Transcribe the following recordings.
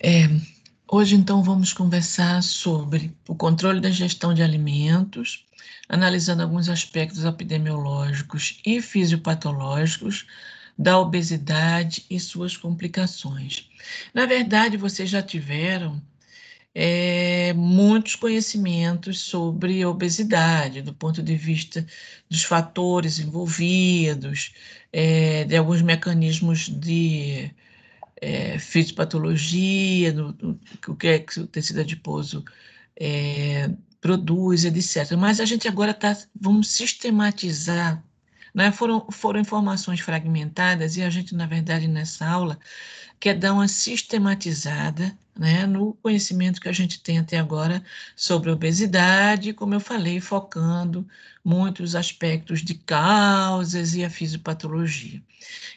É, Hoje, então, vamos conversar sobre o controle da gestão de alimentos, analisando alguns aspectos epidemiológicos e fisiopatológicos da obesidade e suas complicações. Na verdade, vocês já tiveram muitos conhecimentos sobre obesidade, do ponto de vista dos fatores envolvidos, de alguns mecanismos de fisiopatologia, o que é que o tecido adiposo produz, etc. Mas a gente agora vamos sistematizar, né? Foram informações fragmentadas e a gente, na verdade, nessa aula, quer dar uma sistematizada, né, no conhecimento que a gente tem até agora sobre obesidade, como eu falei, focando muitos aspectos de causas e a fisiopatologia.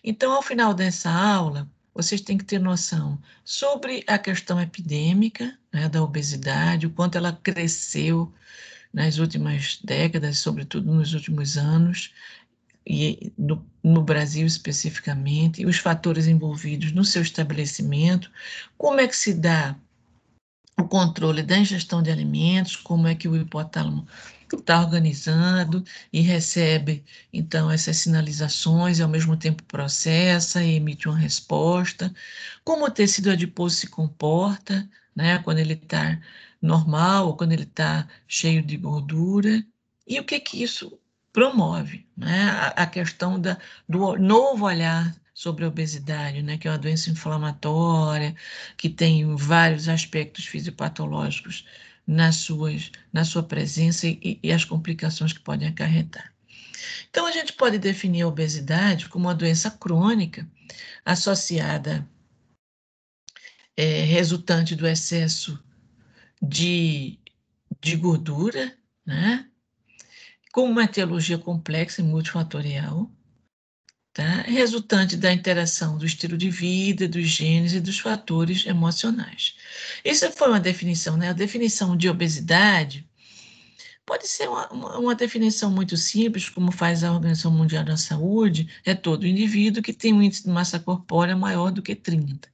Então, ao final dessa aula, vocês têm que ter noção sobre a questão epidêmica, né, da obesidade, o quanto ela cresceu nas últimas décadas, sobretudo nos últimos anos, e no Brasil especificamente, os fatores envolvidos no seu estabelecimento, como é que se dá o controle da ingestão de alimentos, como é que o hipotálamo está organizado e recebe, então, essas sinalizações e, ao mesmo tempo, processa e emite uma resposta, como o tecido adiposo se comporta, né, quando ele está normal ou quando ele está cheio de gordura, e o que que isso promove, né, a questão do novo olhar sobre a obesidade, né, que é uma doença inflamatória, que tem vários aspectos fisiopatológicos na sua presença e as complicações que podem acarretar. Então, a gente pode definir a obesidade como uma doença crônica associada, resultante do excesso de, de gordura, né? Com uma etiologia complexa e multifatorial, tá? Resultante da interação do estilo de vida, dos genes e dos fatores emocionais. Isso foi uma definição, né? A definição de obesidade pode ser uma definição muito simples, como faz a Organização Mundial da Saúde, é todo indivíduo que tem um índice de massa corpórea maior do que 30,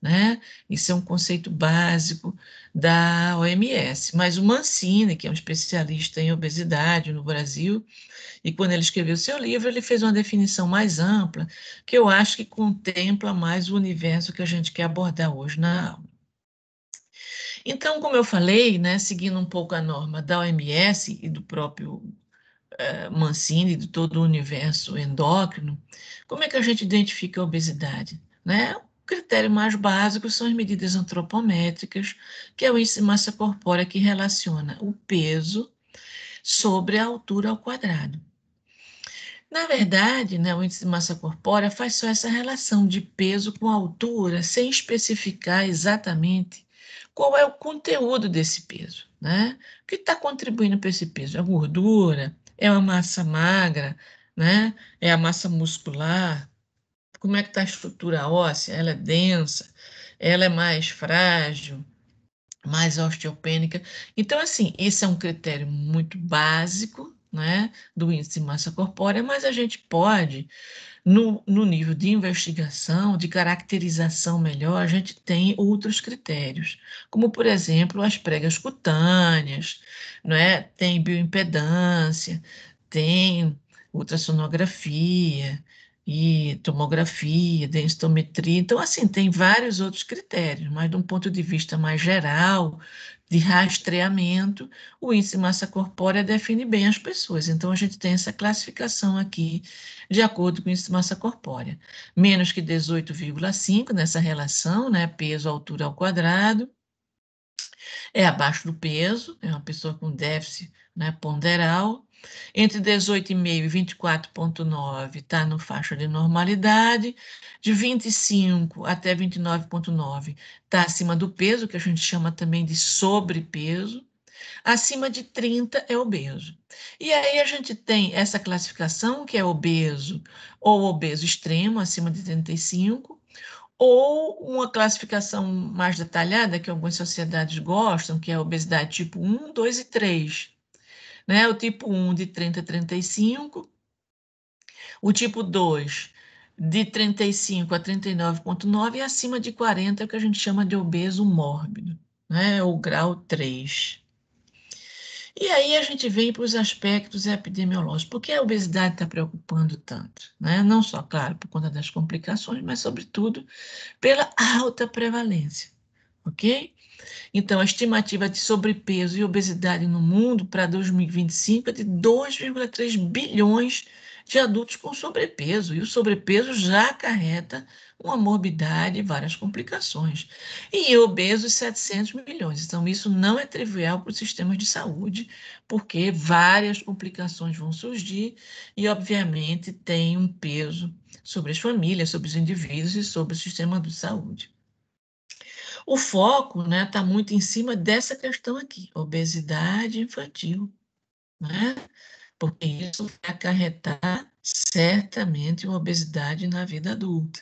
né? Isso é um conceito básico da OMS. Mas o Mancini, que é um especialista em obesidade no Brasil, e quando ele escreveu seu livro, ele fez uma definição mais ampla, que eu acho que contempla mais o universo que a gente quer abordar hoje na aula. Então, como eu falei, né, seguindo um pouco a norma da OMS e do próprio Mancini, de todo o universo endócrino, como é que a gente identifica a obesidade? Né? O critério mais básico são as medidas antropométricas, que é o índice de massa corpórea que relaciona o peso sobre a altura ao quadrado. Na verdade, né, o índice de massa corpórea faz só essa relação de peso com altura, sem especificar exatamente qual é o conteúdo desse peso, né? O que está contribuindo para esse peso? É a gordura? É uma massa magra? Né? É a massa muscular? Como é que está a estrutura óssea? Ela é densa? Ela é mais frágil? Mais osteopênica. Então, assim, isso é um critério muito básico, né, do índice de massa corpórea, mas a gente pode, no nível de investigação, de caracterização melhor, a gente tem outros critérios, como, por exemplo, as pregas cutâneas, não é? Tem bioimpedância, tem ultrassonografia e tomografia, densitometria. Então, assim, tem vários outros critérios, mas de um ponto de vista mais geral, de rastreamento, o índice de massa corpórea define bem as pessoas. Então, a gente tem essa classificação aqui de acordo com o índice de massa corpórea. Menos que 18,5 nessa relação, né? Peso, altura ao quadrado, é abaixo do peso, é uma pessoa com déficit, né, ponderal. Entre 18,5 e 24,9 está no faixa de normalidade. De 25 até 29,9 está acima do peso, que a gente chama também de sobrepeso. Acima de 30 é obeso. E aí a gente tem essa classificação, que é obeso ou obeso extremo, acima de 35, ou uma classificação mais detalhada, que algumas sociedades gostam, que é a obesidade tipo 1, 2 e 3. Né? O tipo 1 de 30 a 35, o tipo 2 de 35 a 39,9 e acima de 40 é o que a gente chama de obeso mórbido, né? O grau 3. E aí a gente vem para os aspectos epidemiológicos. Por que a obesidade está preocupando tanto? Né? Não só, claro, por conta das complicações, mas, sobretudo, pela alta prevalência. Ok? Então, a estimativa de sobrepeso e obesidade no mundo para 2025 é de 2,3 bilhões de adultos com sobrepeso, e o sobrepeso já acarreta uma morbidade e várias complicações. E obesos, 700 milhões. Então, isso não é trivial para os sistemas de saúde, porque várias complicações vão surgir e, obviamente, tem um peso sobre as famílias, sobre os indivíduos e sobre o sistema de saúde. O foco, né, está muito em cima dessa questão aqui, obesidade infantil, né? Porque isso vai acarretar certamente uma obesidade na vida adulta.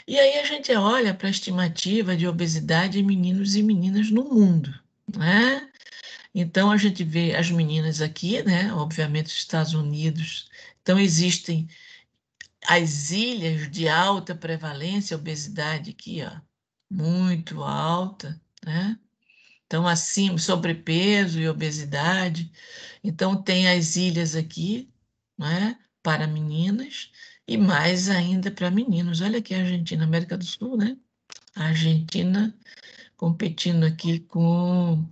E aí a gente olha para a estimativa de obesidade em meninos e meninas no mundo, né? Então a gente vê as meninas aqui, né? Obviamente os Estados Unidos. Então existem as ilhas de alta prevalência, obesidade aqui, ó, muito alta, né? Então, assim, sobrepeso e obesidade. Então, tem as ilhas aqui, né, para meninas e mais ainda para meninos. Olha aqui a Argentina, América do Sul, né? A Argentina competindo aqui com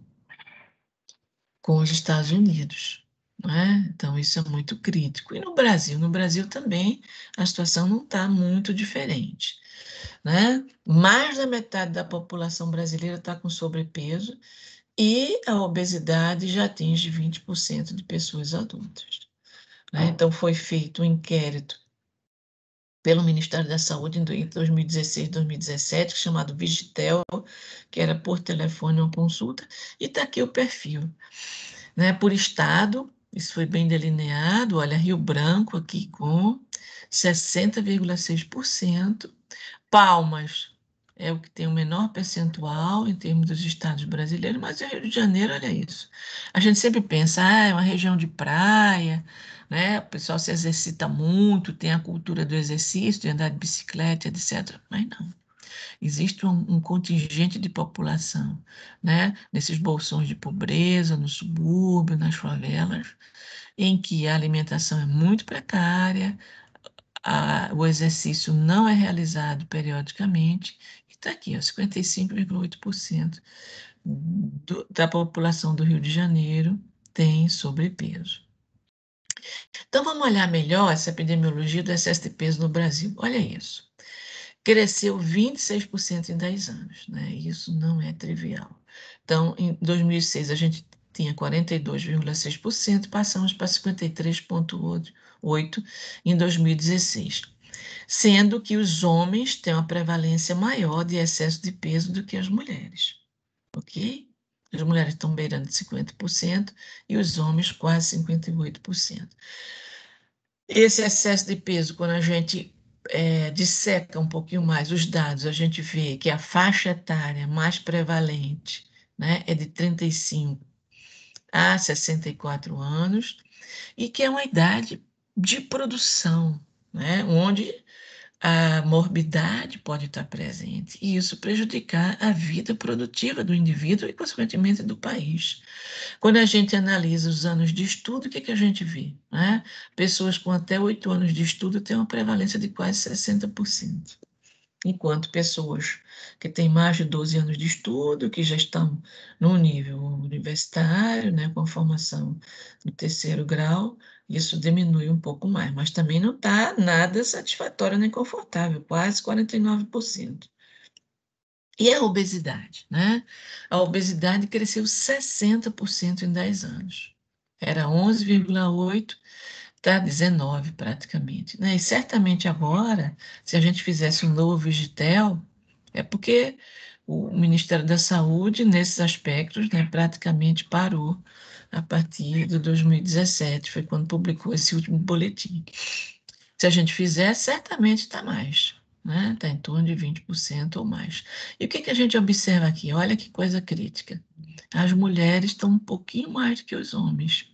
os Estados Unidos, né? Então, isso é muito crítico. E no Brasil? No Brasil também a situação não está muito diferente, né? Mais da metade da população brasileira está com sobrepeso e a obesidade já atinge 20% de pessoas adultas, né? Então, foi feito um inquérito pelo Ministério da Saúde em 2016 e 2017, chamado Vigitel, que era por telefone ou consulta, e está aqui o perfil, né? Por estado, isso foi bem delineado, olha, Rio Branco aqui com 60,6%, Palmas é o que tem o menor percentual em termos dos estados brasileiros, mas o Rio de Janeiro, olha isso. A gente sempre pensa, é uma região de praia, né? O pessoal se exercita muito, tem a cultura do exercício, de andar de bicicleta, etc. Mas não. Existe um contingente de população, né? Nesses bolsões de pobreza, no subúrbio, nas favelas, em que a alimentação é muito precária, o exercício não é realizado periodicamente, e está aqui, ó, 55,8% da população do Rio de Janeiro tem sobrepeso. Então, vamos olhar melhor essa epidemiologia do excesso de peso no Brasil. Olha isso. Cresceu 26% em 10 anos, né? Isso não é trivial. Então, em 2006, a gente tinha 42,6%, passamos para 53,8% em 2016, sendo que os homens têm uma prevalência maior de excesso de peso do que as mulheres, ok? As mulheres estão beirando de 50% e os homens quase 58%. Esse excesso de peso, quando a gente disseca um pouquinho mais os dados, a gente vê que a faixa etária mais prevalente, né, é de 35 a 64 anos, e que é uma idade de produção, né, onde a morbidade pode estar presente e isso prejudicar a vida produtiva do indivíduo e, consequentemente, do país. Quando a gente analisa os anos de estudo, o que que a gente vê, né? Pessoas com até 8 anos de estudo têm uma prevalência de quase 60%, enquanto pessoas que têm mais de 12 anos de estudo, que já estão no nível universitário, né, com formação no terceiro grau, isso diminui um pouco mais, mas também não está nada satisfatório nem confortável, quase 49%. E a obesidade, né? A obesidade cresceu 60% em 10 anos. Era 11,8, está 19 praticamente, né? E certamente agora, se a gente fizesse um novo Vigitel, é porque o Ministério da Saúde, nesses aspectos, né, praticamente parou a partir de 2017, foi quando publicou esse último boletim. Se a gente fizer, certamente está mais, né? Está em torno de 20% ou mais. E o que que a gente observa aqui? Olha que coisa crítica. As mulheres estão um pouquinho mais do que os homens.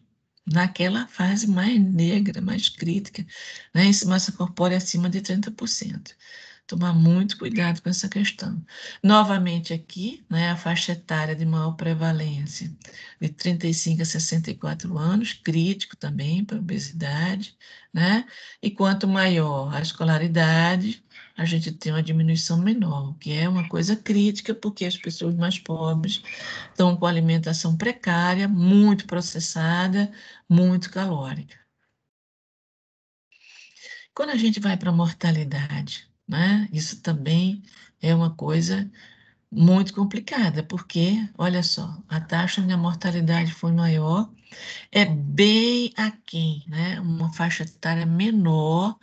naquela fase mais negra, mais crítica, né, em massa corpórea acima de 30%. Tomar muito cuidado com essa questão. Novamente aqui, né, a faixa etária de maior prevalência, de 35 a 64 anos, crítico também para obesidade, né? E quanto maior a escolaridade, a gente tem uma diminuição menor, que é uma coisa crítica, porque as pessoas mais pobres estão com alimentação precária, muito processada, muito calórica. Quando a gente vai para a mortalidade, né, isso também é uma coisa muito complicada, porque, olha só, a taxa de mortalidade foi maior, é bem aquém, né, uma faixa etária menor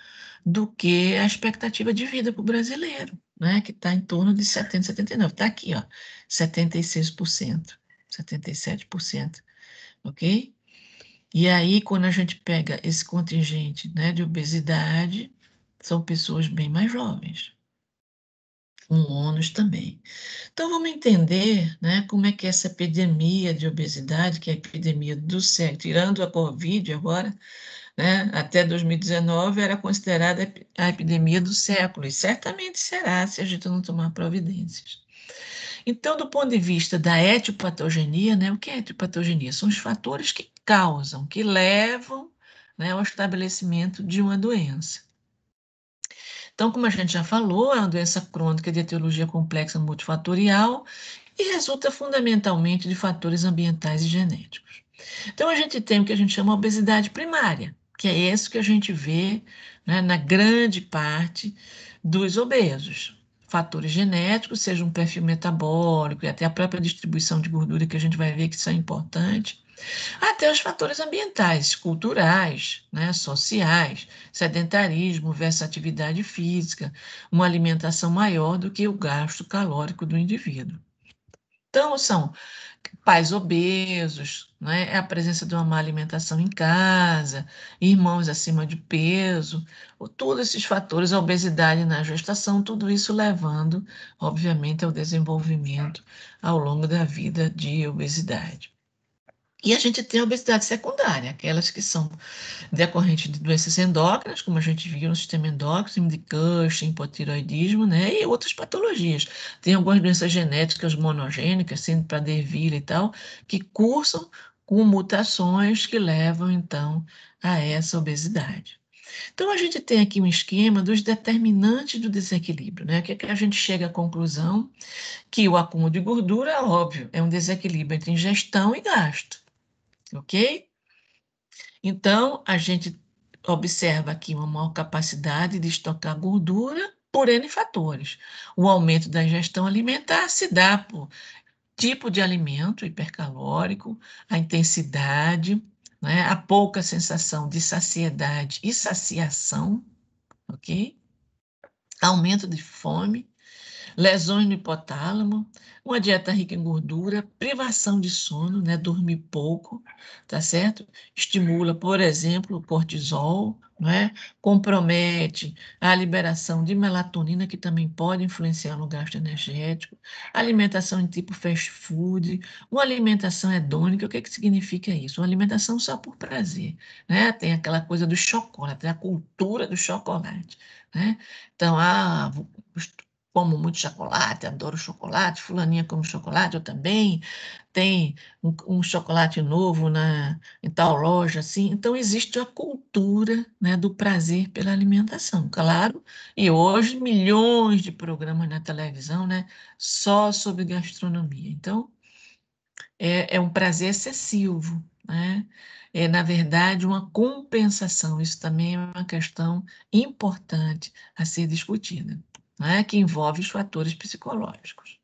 do que a expectativa de vida para o brasileiro, né, que está em torno de 70, 79. Está aqui, ó, 76%, 77%, ok? E aí, quando a gente pega esse contingente, né, de obesidade, são pessoas bem mais jovens, com ônus também. Então, vamos entender, né, como é que essa epidemia de obesidade, que é a epidemia do século, tirando a Covid agora, né, até 2019 era considerada a epidemia do século, e certamente será se a gente não tomar providências. Então, do ponto de vista da etiopatogenia, né, o que é etiopatogenia? São os fatores que causam, que levam, né, ao estabelecimento de uma doença. Então, como a gente já falou, é uma doença crônica de etiologia complexa multifatorial e resulta fundamentalmente de fatores ambientais e genéticos. Então, a gente tem o que a gente chama de obesidade primária, que é isso que a gente vê, né, na grande parte dos obesos. Fatores genéticos, seja um perfil metabólico e até a própria distribuição de gordura, que a gente vai ver que isso é importante, até os fatores ambientais, culturais, né, sociais, sedentarismo versus atividade física, uma alimentação maior do que o gasto calórico do indivíduo. Então, são pais obesos, né? É a presença de uma má alimentação em casa, irmãos acima de peso, todos esses fatores, a obesidade na gestação, tudo isso levando, obviamente, ao desenvolvimento ao longo da vida de obesidade. E a gente tem a obesidade secundária, aquelas que são decorrentes de doenças endócrinas, como a gente viu no sistema endócrino, de Cushing, hipotiroidismo, né, e outras patologias. Tem algumas doenças genéticas monogênicas, sendo para Derville e tal, que cursam com mutações que levam, então, a essa obesidade. Então, a gente tem aqui um esquema dos determinantes do desequilíbrio, né? Que é que a gente chega à conclusão que o acúmulo de gordura, óbvio, é um desequilíbrio entre ingestão e gasto, ok? Então, a gente observa aqui uma maior capacidade de estocar gordura por N fatores. O aumento da ingestão alimentar se dá por tipo de alimento hipercalórico, a intensidade, né, a pouca sensação de saciedade e saciação, ok? Aumento de fome, lesões no hipotálamo, uma dieta rica em gordura, privação de sono, né, dormir pouco, tá certo? Estimula, por exemplo, o cortisol, né? Compromete a liberação de melatonina, que também pode influenciar no gasto energético, alimentação em tipo fast food, uma alimentação hedônica, o que que significa isso? Uma alimentação só por prazer, né? Tem aquela coisa do chocolate, tem a cultura do chocolate, né? Então, como muito chocolate, adoro chocolate, fulaninha come chocolate, eu também, tem um chocolate novo em tal loja, assim. Então, existe a cultura, né, do prazer pela alimentação, claro, e hoje milhões de programas na televisão, né, só sobre gastronomia. Então, é um prazer excessivo, né? É, na verdade, uma compensação. Isso também é uma questão importante a ser discutida, né? Que envolve os fatores psicológicos.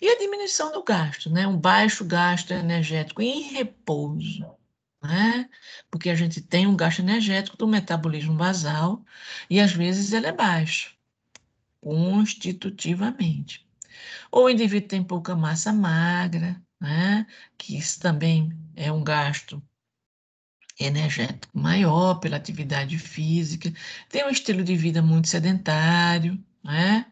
E a diminuição do gasto, né? Um baixo gasto energético em repouso, né? Porque a gente tem um gasto energético do metabolismo basal e às vezes ele é baixo, constitutivamente. Ou o indivíduo tem pouca massa magra, né? Que isso também é um gasto energético maior pela atividade física, tem um estilo de vida muito sedentário, né?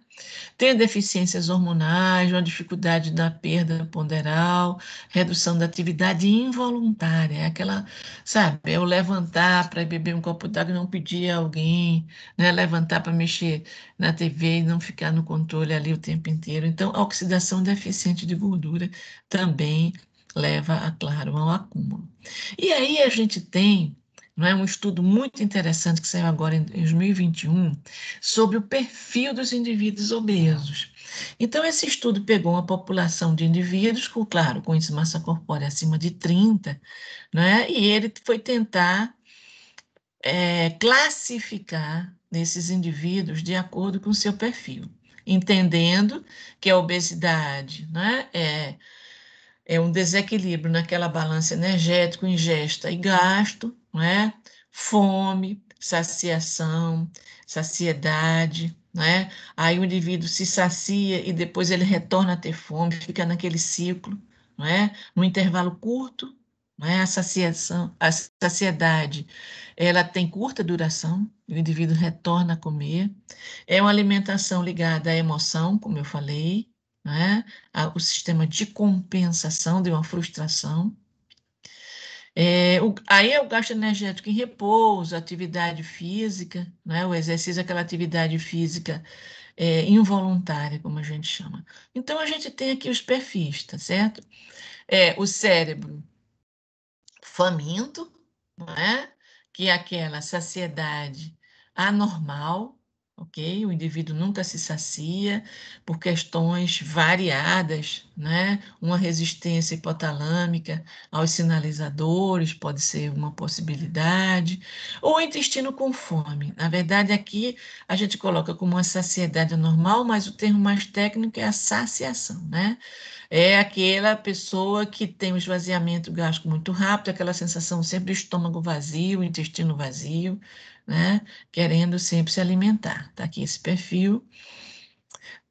Tem deficiências hormonais, uma dificuldade da perda ponderal, redução da atividade involuntária, é aquela, sabe, é o levantar para beber um copo d'água e não pedir a alguém, né? Levantar para mexer na TV e não ficar no controle ali o tempo inteiro. Então, a oxidação deficiente de gordura também leva, a, claro, ao acúmulo. E aí a gente tem, não é, um estudo muito interessante que saiu agora em 2021 sobre o perfil dos indivíduos obesos. Então, esse estudo pegou uma população de indivíduos com, claro, com índice de massa corpórea acima de 30, né? E ele foi tentar classificar esses indivíduos de acordo com o seu perfil, entendendo que a obesidade, né, é um desequilíbrio naquela balança energético, ingesta e gasto, né? Fome, saciação, saciedade, né? Aí o indivíduo se sacia e depois ele retorna a ter fome, fica naquele ciclo, não é? No intervalo curto, não é? A saciação, a saciedade, ela tem curta duração, o indivíduo retorna a comer. É uma alimentação ligada à emoção, como eu falei, né? O sistema de compensação de uma frustração. Aí é o gasto energético em repouso, atividade física, né? O exercício, aquela atividade física involuntária, como a gente chama. Então, a gente tem aqui os perfis, tá certo? O cérebro faminto, não é? Que é aquela saciedade anormal, ok? O indivíduo nunca se sacia por questões variadas, né? Uma resistência hipotalâmica aos sinalizadores pode ser uma possibilidade, ou o intestino com fome. Na verdade, aqui a gente coloca como uma saciedade anormal, mas o termo mais técnico é a saciação, né? É aquela pessoa que tem um esvaziamento gástrico muito rápido, aquela sensação sempre de estômago vazio, intestino vazio, né? Querendo sempre se alimentar. Tá aqui esse perfil.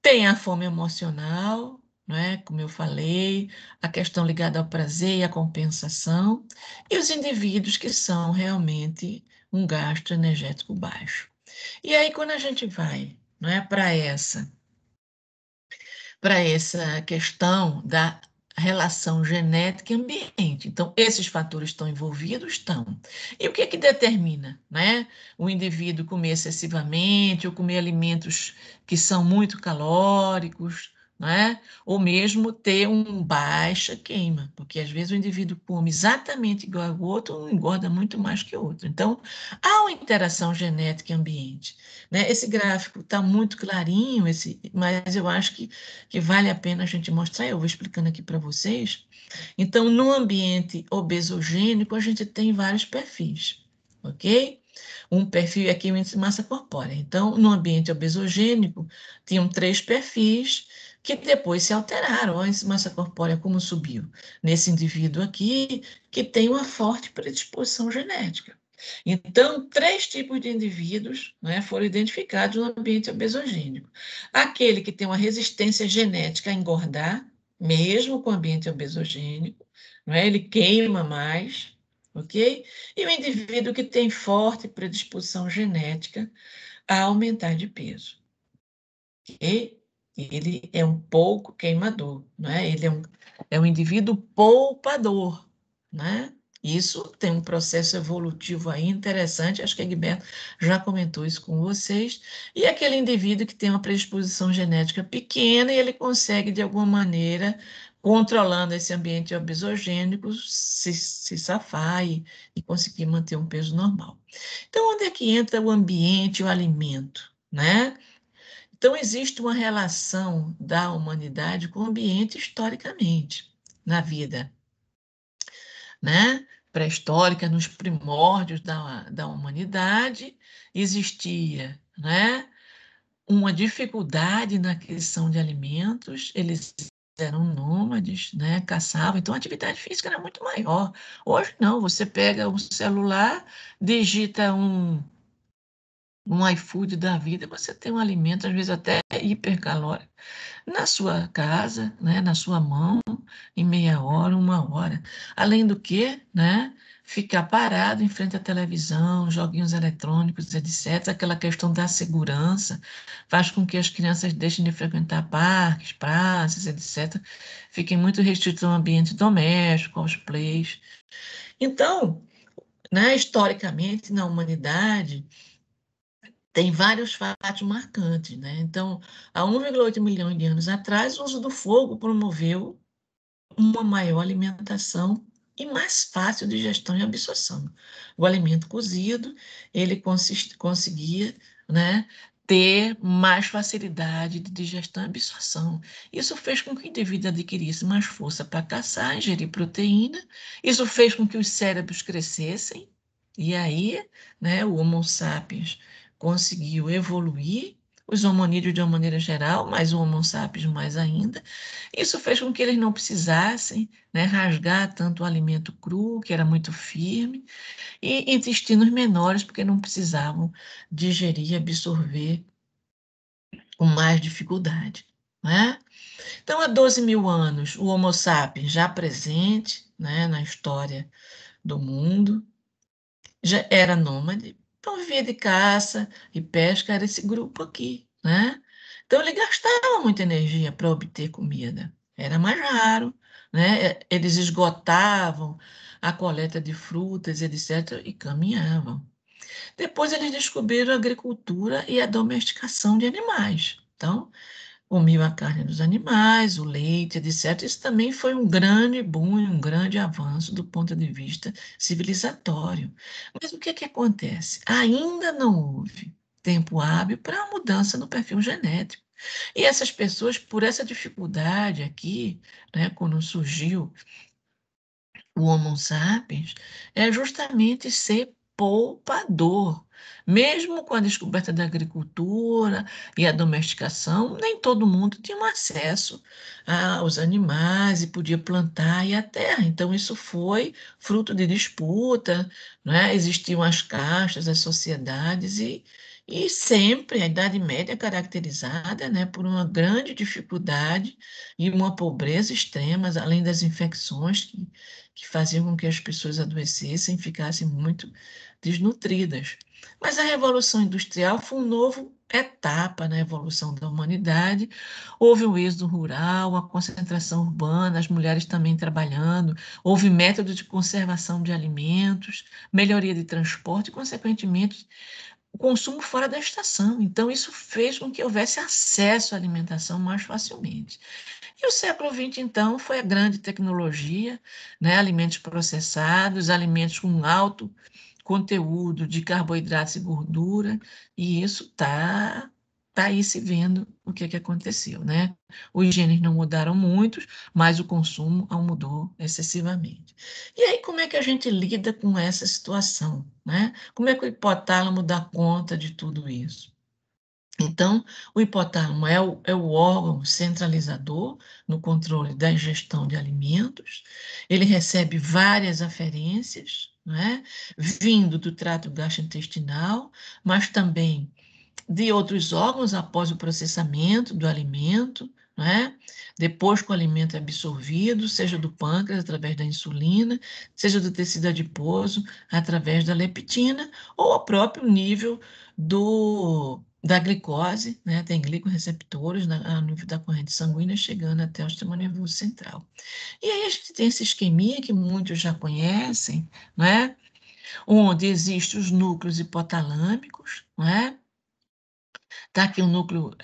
Tem a fome emocional, né? Como eu falei, a questão ligada ao prazer e à compensação, e os indivíduos que são realmente um gasto energético baixo. E aí, quando a gente vai, não é, para essa questão da relação genética e ambiente. Então, esses fatores estão envolvidos? Estão. E o que é que determina, né? O indivíduo comer excessivamente ou comer alimentos que são muito calóricos, né? Ou mesmo ter uma baixa queima, porque às vezes o indivíduo come exatamente igual ao outro, um engorda muito mais que o outro. Então, há uma interação genética e ambiente, né? Esse gráfico está muito clarinho, mas eu acho que vale a pena a gente mostrar, eu vou explicando aqui para vocês. Então, no ambiente obesogênico, a gente tem vários perfis, ok? Um perfil aqui é o índice de massa corpórea. Então, no ambiente obesogênico, tinham 3 perfis que depois se alteraram. O índice de massa corpórea, como subiu? Nesse indivíduo aqui, que tem uma forte predisposição genética. Então, 3 tipos de indivíduos, né, foram identificados no ambiente obesogênico. Aquele que tem uma resistência genética a engordar, mesmo com o ambiente obesogênico, não é? Ele queima mais, ok? E o indivíduo que tem forte predisposição genética a aumentar de peso, ok? Ele é um pouco queimador, não é? Ele é um indivíduo poupador, né? Isso tem um processo evolutivo aí interessante, acho que a Egberto já comentou isso com vocês, e aquele indivíduo que tem uma predisposição genética pequena e ele consegue, de alguma maneira, controlando esse ambiente obesogênico, se safar e conseguir manter um peso normal. Então, onde é que entra o ambiente e o alimento, né? Então, existe uma relação da humanidade com o ambiente historicamente, na vida, né? Pré-histórica, nos primórdios da humanidade, existia, né? Uma dificuldade na aquisição de alimentos, eles eram nômades, né? Caçavam, então a atividade física era muito maior. Hoje não, você pega um celular, digita um iFood da vida, você tem um alimento, às vezes até hipercalórico, na sua casa, né, na sua mão, em meia hora, 1 hora. Além do que, né, ficar parado em frente à televisão, joguinhos eletrônicos, etc. Aquela questão da segurança faz com que as crianças deixem de frequentar parques, praças, etc. Fiquem muito restritos ao ambiente doméstico, aos plays. Então, né, historicamente, na humanidade, tem vários fatos marcantes, né? Então, há 1,8 milhão de anos atrás, o uso do fogo promoveu uma maior alimentação e mais fácil digestão e absorção. O alimento cozido, ele conseguia, né, ter mais facilidade de digestão e absorção. Isso fez com que o indivíduo adquirisse mais força para caçar, ingerir proteína. Isso fez com que os cérebros crescessem. E aí, né, o Homo sapiens conseguiu evoluir, os hominídeos de uma maneira geral, mas o Homo sapiens mais ainda. Isso fez com que eles não precisassem, né, rasgar tanto o alimento cru, que era muito firme, e intestinos menores, porque não precisavam digerir e absorver com mais dificuldade, né? Então, há 12 mil anos, o Homo sapiens já presente, né, na história do mundo, já era nômade, então vivia de caça e pesca, era esse grupo aqui, né? Então ele gastava muita energia para obter comida, era mais raro, né? Eles esgotavam a coleta de frutas, etc., e caminhavam. Depois eles descobriram a agricultura e a domesticação de animais. Então, comiam a carne dos animais, o leite, etc. Isso também foi um grande boom, um grande avanço do ponto de vista civilizatório. Mas o que é que acontece? Ainda não houve tempo hábil para a mudança no perfil genético. E essas pessoas, por essa dificuldade aqui, né, quando surgiu o Homo sapiens, é justamente ser poupador. Mesmo com a descoberta da agricultura e a domesticação, nem todo mundo tinha um acesso aos animais e podia plantar e a terra. Então, isso foi fruto de disputa, né? Existiam as castas, as sociedades, e sempre a Idade Média é caracterizada, né, por uma grande dificuldade e uma pobreza extrema, além das infecções que faziam com que as pessoas adoecessem e ficassem muito desnutridas. Mas a Revolução Industrial foi uma nova etapa na evolução da humanidade. Houve o êxodo rural, a concentração urbana, as mulheres também trabalhando, houve método de conservação de alimentos, melhoria de transporte e, consequentemente, o consumo fora da estação. Então, isso fez com que houvesse acesso à alimentação mais facilmente. E o século XX, então, foi a grande tecnologia, né? Alimentos processados, alimentos com alto conteúdo de carboidratos e gordura, e isso tá aí se vendo o que aconteceu, né? Os genes não mudaram muito, mas o consumo mudou excessivamente. E aí, como é que a gente lida com essa situação, né? Como é que o hipotálamo dá conta de tudo isso? Então, o hipotálamo é o órgão centralizador no controle da ingestão de alimentos. Ele recebe várias aferências, né, vindo do trato gastrointestinal, mas também de outros órgãos após o processamento do alimento, né? Depois que o alimento é absorvido, seja do pâncreas através da insulina, seja do tecido adiposo através da leptina, ou ao próprio nível da glicose, né? Tem glicorreceptores a nível da corrente sanguínea chegando até o sistema nervoso central. E aí a gente tem esse esqueminha que muitos já conhecem, né? Onde existem os núcleos hipotalâmicos, né? Tá aqui um núcleo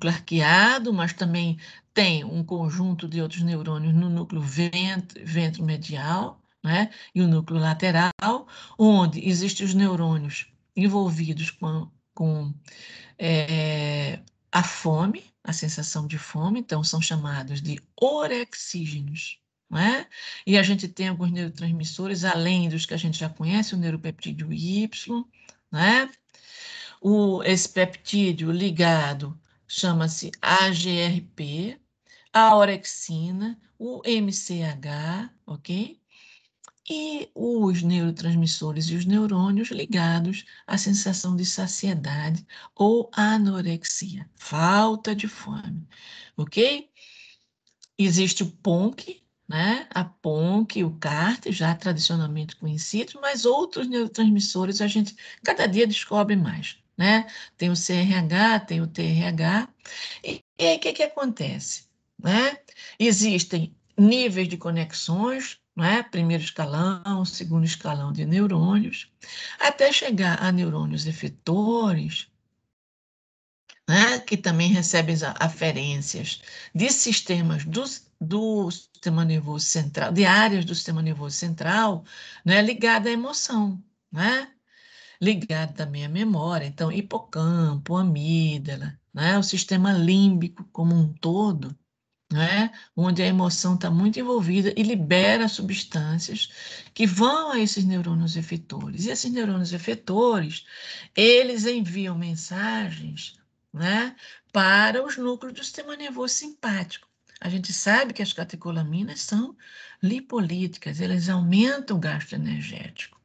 arqueado, mas também tem um conjunto de outros neurônios no núcleo ventromedial, né? E o núcleo lateral, onde existem os neurônios envolvidos com a fome, a sensação de fome, então são chamados de orexígenos. Não é? E a gente tem alguns neurotransmissores, além dos que a gente já conhece, o neuropeptídeo Y, né? Esse peptídeo ligado chama-se AGRP, a orexina, o MCH, ok? E os neurotransmissores e os neurônios ligados à sensação de saciedade ou anorexia, falta de fome, ok? Existe o PONC, né? A PONC e o CART, já tradicionalmente conhecidos, mas outros neurotransmissores a gente cada dia descobre mais, né? Tem o CRH, tem o TRH. E aí, o que que acontece, né? Existem níveis de conexões, né? Primeiro escalão, segundo escalão de neurônios, até chegar a neurônios efetores, né, que também recebem aferências de sistemas do sistema nervoso central, de áreas do sistema nervoso central, né, ligada à emoção, né, ligado também à memória. Então, hipocampo, amígdala, né, o sistema límbico como um todo, né, onde a emoção está muito envolvida e libera substâncias que vão a esses neurônios efetores. E esses neurônios efetores, eles enviam mensagens, né, para os núcleos do sistema nervoso simpático. A gente sabe que as catecolaminas são lipolíticas, elas aumentam o gasto energético.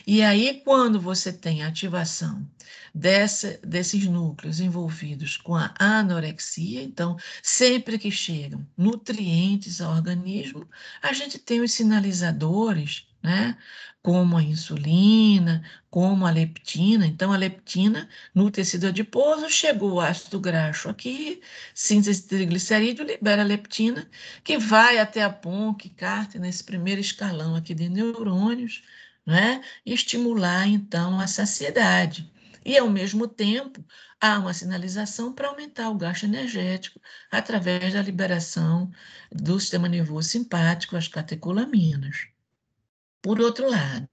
E aí, quando você tem a ativação desses núcleos envolvidos com a anorexia, então, sempre que chegam nutrientes ao organismo, a gente tem os sinalizadores, né? Como a insulina, como a leptina. Então, a leptina no tecido adiposo chegou o ácido graxo aqui, síntese de triglicerídeo, libera a leptina, que vai até a PONC, CART, nesse primeiro escalão aqui de neurônios, né? Estimular, então, a saciedade. E, ao mesmo tempo, há uma sinalização para aumentar o gasto energético através da liberação do sistema nervoso simpático, as catecolaminas. Por outro lado,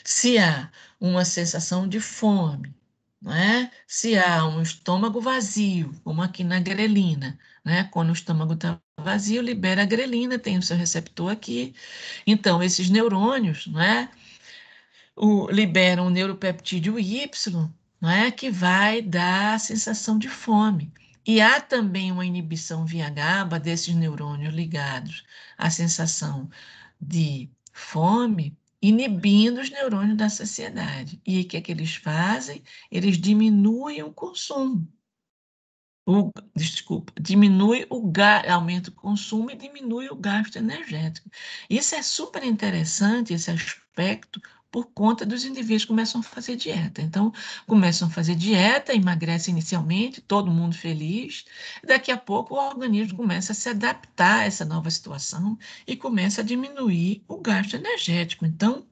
se há uma sensação de fome, não é? Se há um estômago vazio, como aqui na grelina, né? Quando o estômago está vazio, libera a grelina, tem o seu receptor aqui. Então, esses neurônios, não é? Liberam o neuropeptídeo Y, não é? Que vai dar a sensação de fome. E há também uma inibição via GABA desses neurônios ligados à sensação de fome, inibindo os neurônios da saciedade. E o que é que eles fazem? Eles diminuem o consumo. Diminui aumenta o consumo e diminui o gasto energético. Isso é super interessante, esse aspecto, por conta dos indivíduos que começam a fazer dieta. Então, começam a fazer dieta, emagrece inicialmente, todo mundo feliz, daqui a pouco o organismo começa a se adaptar a essa nova situação e começa a diminuir o gasto energético. Então,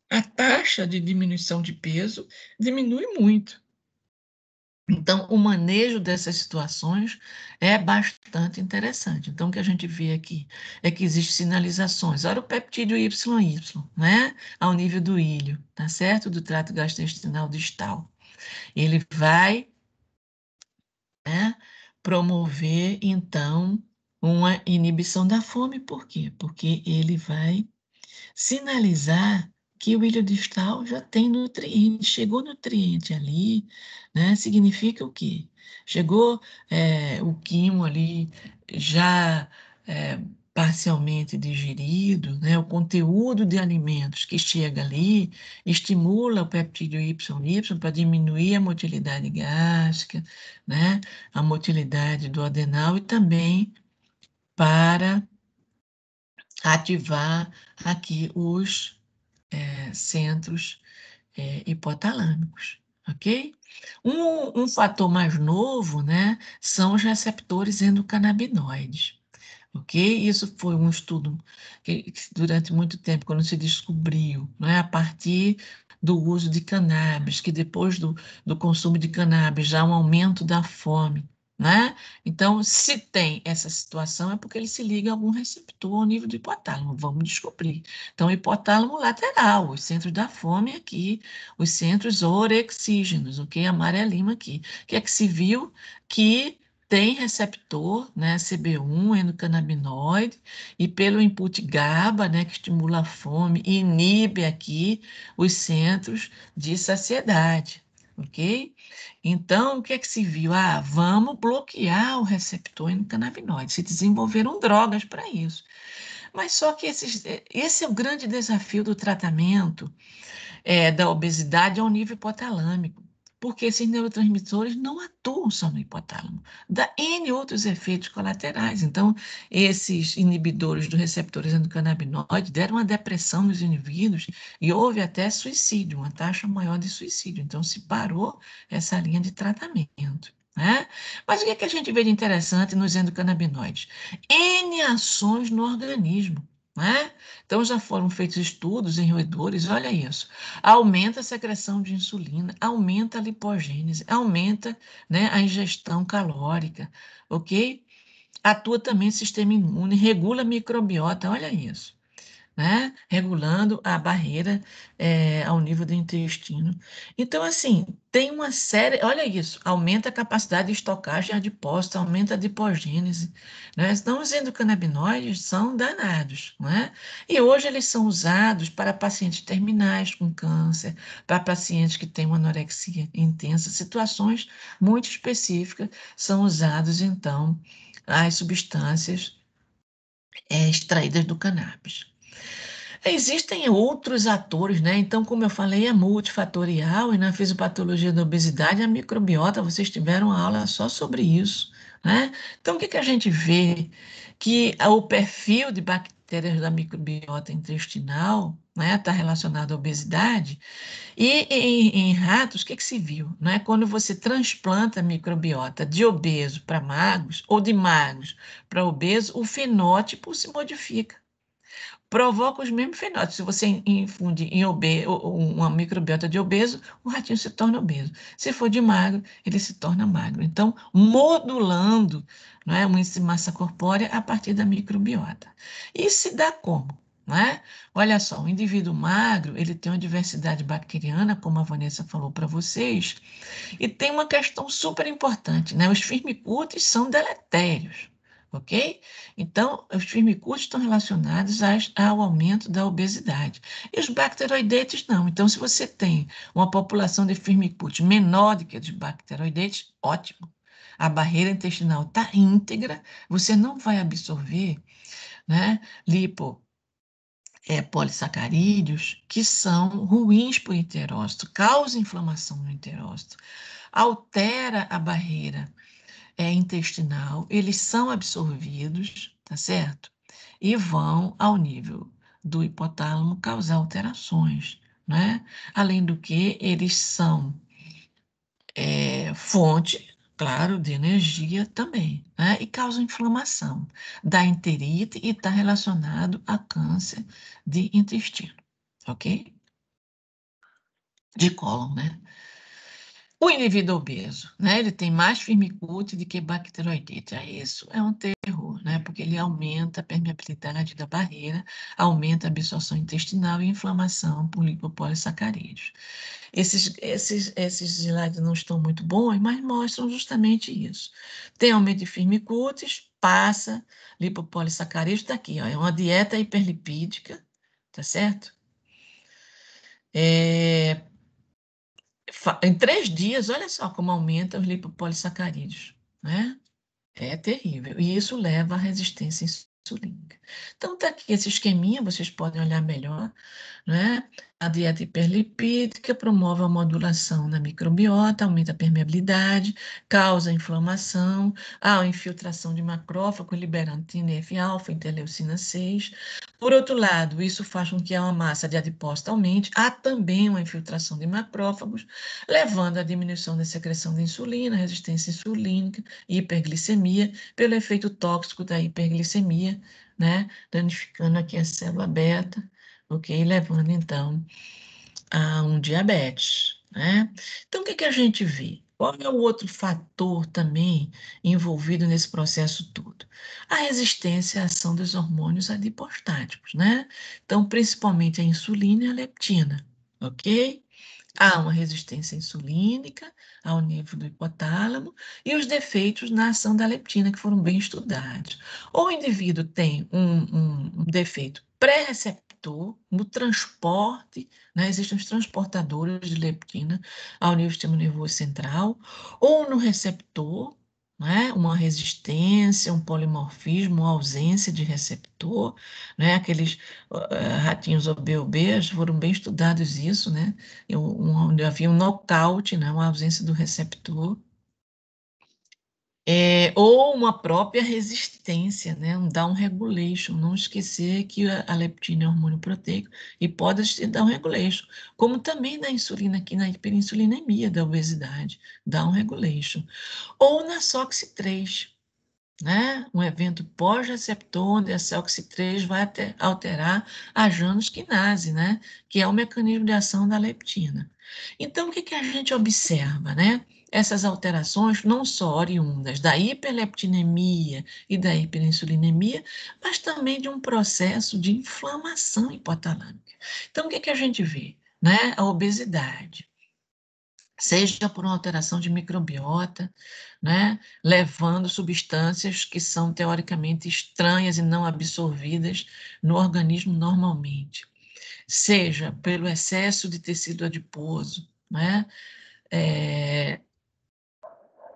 a taxa de diminuição de peso diminui muito. Então, o manejo dessas situações é bastante interessante. Então, o que a gente vê aqui é que existem sinalizações. Olha o peptídeo YY, né? Ao nível do ilho, tá certo? Do trato gastrointestinal distal. Ele vai, né, promover, então, uma inibição da fome. Por quê? Porque ele vai sinalizar que o ilho distal já tem nutriente, chegou nutriente ali, né? Significa o quê? Chegou o quimo ali já parcialmente digerido, né? O conteúdo de alimentos que chega ali estimula o peptídeo YY para diminuir a motilidade gástrica, né? A motilidade do adenal e também para ativar aqui os centros hipotalâmicos, ok? Um fator mais novo, né, são os receptores endocannabinoides, ok? Isso foi um estudo que durante muito tempo, quando se descobriu, né, a partir do uso de cannabis, que depois do consumo de cannabis já há um aumento da fome, né? Então, se tem essa situação, é porque ele se liga a algum receptor ao nível do hipotálamo, vamos descobrir. Então, hipotálamo lateral, os centros da fome aqui, os centros orexígenos, ok? Amarelinho aqui. O que é que se viu? Que tem receptor, né, CB1, endocannabinoide, e pelo input GABA, né, que estimula a fome, inibe aqui os centros de saciedade, ok? Então, o que é que se viu? Ah, vamos bloquear o receptor endocannabinoide. Se desenvolveram drogas para isso. Mas só que esse é o grande desafio do tratamento da obesidade ao nível hipotalâmico, porque esses neurotransmissores não atuam só no hipotálamo, dá N outros efeitos colaterais. Então, esses inibidores dos receptores endocannabinoides deram uma depressão nos indivíduos e houve até suicídio, uma taxa maior de suicídio. Então, se parou essa linha de tratamento, né? Mas o que é que a gente vê de interessante nos endocannabinoides? N ações no organismo, né? Então, já foram feitos estudos em roedores, olha isso. Aumenta a secreção de insulina, aumenta a lipogênese, aumenta, né, a ingestão calórica, ok? Atua também no sistema imune, regula a microbiota, olha isso, né? Regulando a barreira ao nível do intestino. Então, assim, tem uma série, olha isso, aumenta a capacidade de estocagem adipócita, aumenta a adipogênese, né? Então, os endocannabinoides são danados, né? E hoje eles são usados para pacientes terminais com câncer, para pacientes que têm uma anorexia intensa, situações muito específicas são usados, então, as substâncias extraídas do cannabis. Existem outros atores, né? Então, como eu falei, é multifatorial e na fisiopatologia da obesidade, a microbiota, vocês tiveram aula só sobre isso, né? Então, o que que a gente vê? Que o perfil de bactérias da microbiota intestinal, né, está relacionado à obesidade. E em ratos, o que que se viu, né? Quando você transplanta a microbiota de obeso para magros ou de magros para obeso, o fenótipo se modifica, provoca os mesmos fenótipos. Se você infunde em uma microbiota de obeso, o ratinho se torna obeso. Se for de magro, ele se torna magro. Então, modulando, não é, o índice de massa corpórea a partir da microbiota. E se dá como? Não é? Olha só, o indivíduo magro, ele tem uma diversidade bacteriana, como a Vanessa falou para vocês, e tem uma questão super importante, né? Os firmicutes são deletérios, ok? Então, os firmicutes estão relacionados ao aumento da obesidade. E os bacteroidetes não. Então, se você tem uma população de firmicutes menor do que a de bacteroidetes, ótimo. A barreira intestinal está íntegra, você não vai absorver, né, polissacarídeos que são ruins para o enterócito, causam inflamação no enterócito, altera a barreira intestinal, eles são absorvidos, tá certo? E vão ao nível do hipotálamo causar alterações, né? Além do que, eles são fonte, claro, de energia também, né? E causam inflamação, dá enterite e está relacionado a câncer de intestino, ok? De cólon, né? O indivíduo obeso, né, ele tem mais firmicute do que bacteroidite. Isso é um terror, né, porque ele aumenta a permeabilidade da barreira, aumenta a absorção intestinal e inflamação por lipopolissacarídeos. Esses slides não estão muito bons, mas mostram justamente isso. Tem aumento de firmicutes, passa lipopolissacarídeos, está aqui, ó, é uma dieta hiperlipídica, tá certo? Em 3 dias, olha só como aumenta os lipopolissacarídeos, né? É terrível. E isso leva à resistência insulínica. Então, está aqui esse esqueminha, vocês podem olhar melhor, né? A dieta hiperlipídica promove a modulação da microbiota, aumenta a permeabilidade, causa inflamação, há infiltração de macrófagos, liberando TNF-alfa, interleucina 6. Por outro lado, isso faz com que a massa de adipócito aumente, há também uma infiltração de macrófagos, levando à diminuição da secreção de insulina, resistência insulínica, hiperglicemia, pelo efeito tóxico da hiperglicemia, né? Danificando aqui a célula beta, ok? Levando, então, a um diabetes, né? Então, o que que a gente vê? Qual é o outro fator também envolvido nesse processo todo? A resistência à ação dos hormônios adipostáticos, né? Então, principalmente a insulina e a leptina, ok? Há uma resistência insulínica ao nível do hipotálamo e os defeitos na ação da leptina, que foram bem estudados. Ou o indivíduo tem um defeito pré-receptor no transporte, né? Existem os transportadores de leptina ao nível do sistema nervoso central, ou no receptor, né? Uma resistência, um polimorfismo, uma ausência de receptor, né? Aqueles ratinhos OB foram bem estudados isso, né? Onde havia um nocaute, né? Uma ausência do receptor. Ou uma própria resistência, né? Um down regulation. Não esquecer que a leptina é um hormônio proteico e pode existir down regulation, como também na insulina, aqui na hiperinsulinemia da obesidade, down regulation. Ou na SOX3, né? Um evento pós-receptor, onde a SOX3 vai alterar a Janus quinase, né? Que é o mecanismo de ação da leptina. Então, o que que a gente observa, né? Essas alterações não só oriundas da hiperleptinemia e da hiperinsulinemia, mas também de um processo de inflamação hipotalâmica. Então, o que que a gente vê, né? A obesidade, seja por uma alteração de microbiota, né, levando substâncias que são teoricamente estranhas e não absorvidas no organismo normalmente, seja pelo excesso de tecido adiposo, né,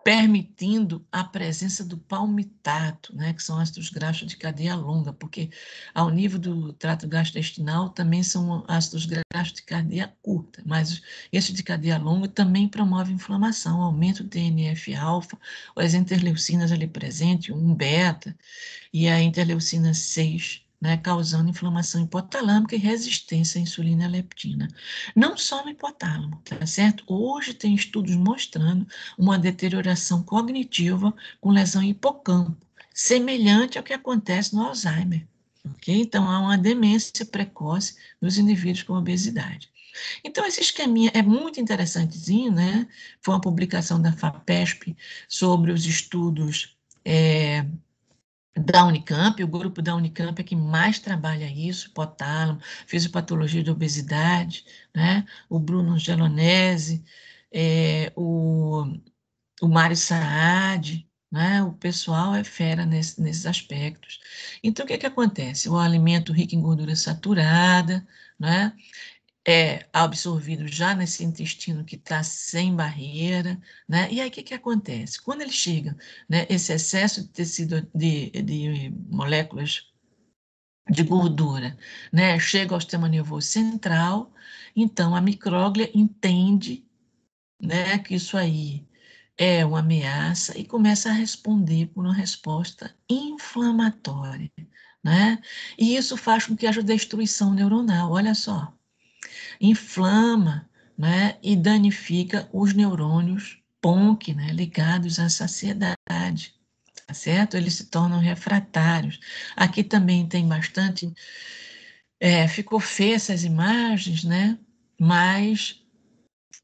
permitindo a presença do palmitato, né, que são ácidos graxos de cadeia longa, porque ao nível do trato gastrointestinal também são ácidos graxos de cadeia curta, mas esse de cadeia longa também promove inflamação, aumento do TNF-alfa, as interleucinas ali presentes, 1 beta e a interleucina 6, né, causando inflamação hipotalâmica e resistência à insulina e à leptina. Não só no hipotálamo, tá certo? Hoje tem estudos mostrando uma deterioração cognitiva com lesão em hipocampo, semelhante ao que acontece no Alzheimer. Ok? Então, há uma demência precoce nos indivíduos com obesidade. Então, esse esqueminha é muito interessantezinho, né? Foi uma publicação da FAPESP sobre os estudos da Unicamp, o grupo da Unicamp é que mais trabalha isso, hipotálamo, fisiopatologia de obesidade, né? O Bruno Gelonese, o Mário Saad, né? O pessoal é fera nesses aspectos. Então, o que que acontece? O alimento rico em gordura saturada, né? É absorvido já nesse intestino que está sem barreira, né? E aí o que que acontece? Quando ele chega, né, esse excesso de tecido de moléculas de gordura, né, chega ao sistema nervoso central, então a micróglia entende, né, que isso aí é uma ameaça e começa a responder por uma resposta inflamatória, né? E isso faz com que haja destruição neuronal. Olha só, inflama, né, e danifica os neurônios PONC, né, ligados à saciedade, tá certo? Eles se tornam refratários. Aqui também tem bastante, ficou feia essas imagens, né, mas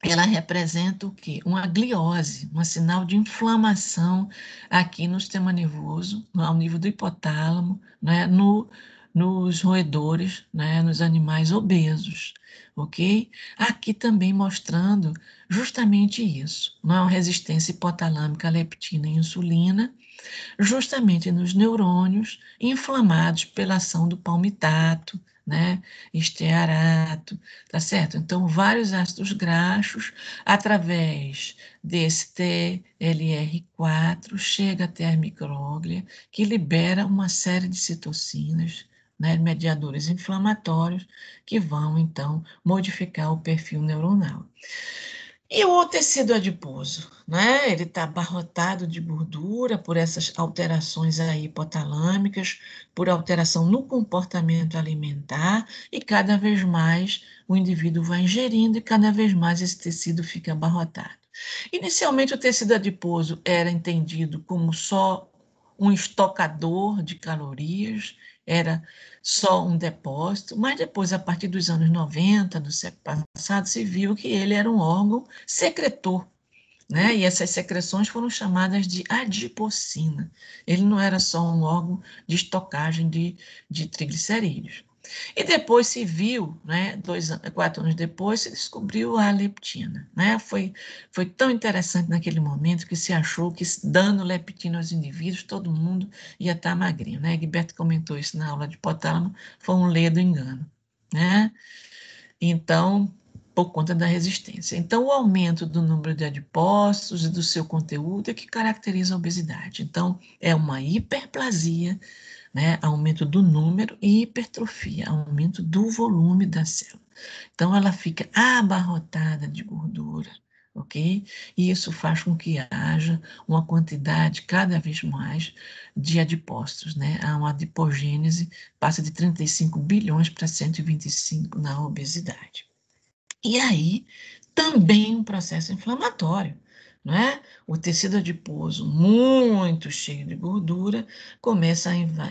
ela representa o quê? Uma gliose, um sinal de inflamação aqui no sistema nervoso, ao nível do hipotálamo, né, nos roedores, né, nos animais obesos, ok? Aqui também mostrando justamente isso, não é uma resistência hipotalâmica à leptina e insulina, justamente nos neurônios inflamados pela ação do palmitato, né, estearato, tá certo? Então, vários ácidos graxos, através desse TLR4, chega até a micróglia, que libera uma série de citocinas, né, mediadores inflamatórios, que vão, então, modificar o perfil neuronal. E o tecido adiposo, né? Ele está abarrotado de gordura por essas alterações aí hipotalâmicas, por alteração no comportamento alimentar, e cada vez mais o indivíduo vai ingerindo e cada vez mais esse tecido fica abarrotado. Inicialmente, o tecido adiposo era entendido como só um estocador de calorias, era só um depósito, mas depois, a partir dos anos 90, do século passado, se viu que ele era um órgão secretor, né? E essas secreções foram chamadas de adipocina. Ele não era só um órgão de estocagem de triglicerídeos. E depois se viu, né, 4 anos depois, se descobriu a leptina. Né? Foi tão interessante naquele momento que se achou que dando leptina aos indivíduos, todo mundo ia estar magrinho. Né? Egberto comentou isso na aula de hipotálamo, foi um ledo engano. Né? Então, por conta da resistência. Então, o aumento do número de adipócitos e do seu conteúdo é que caracteriza a obesidade. Então, é uma hiperplasia, né? Aumento do número, e hipertrofia, aumento do volume da célula. Então, ela fica abarrotada de gordura, ok? E isso faz com que haja uma quantidade cada vez mais de adipócitos, né? Há uma adipogênese, passa de 35 bilhões para 125 na obesidade. E aí, também um processo inflamatório, não é? O tecido adiposo muito cheio de gordura começa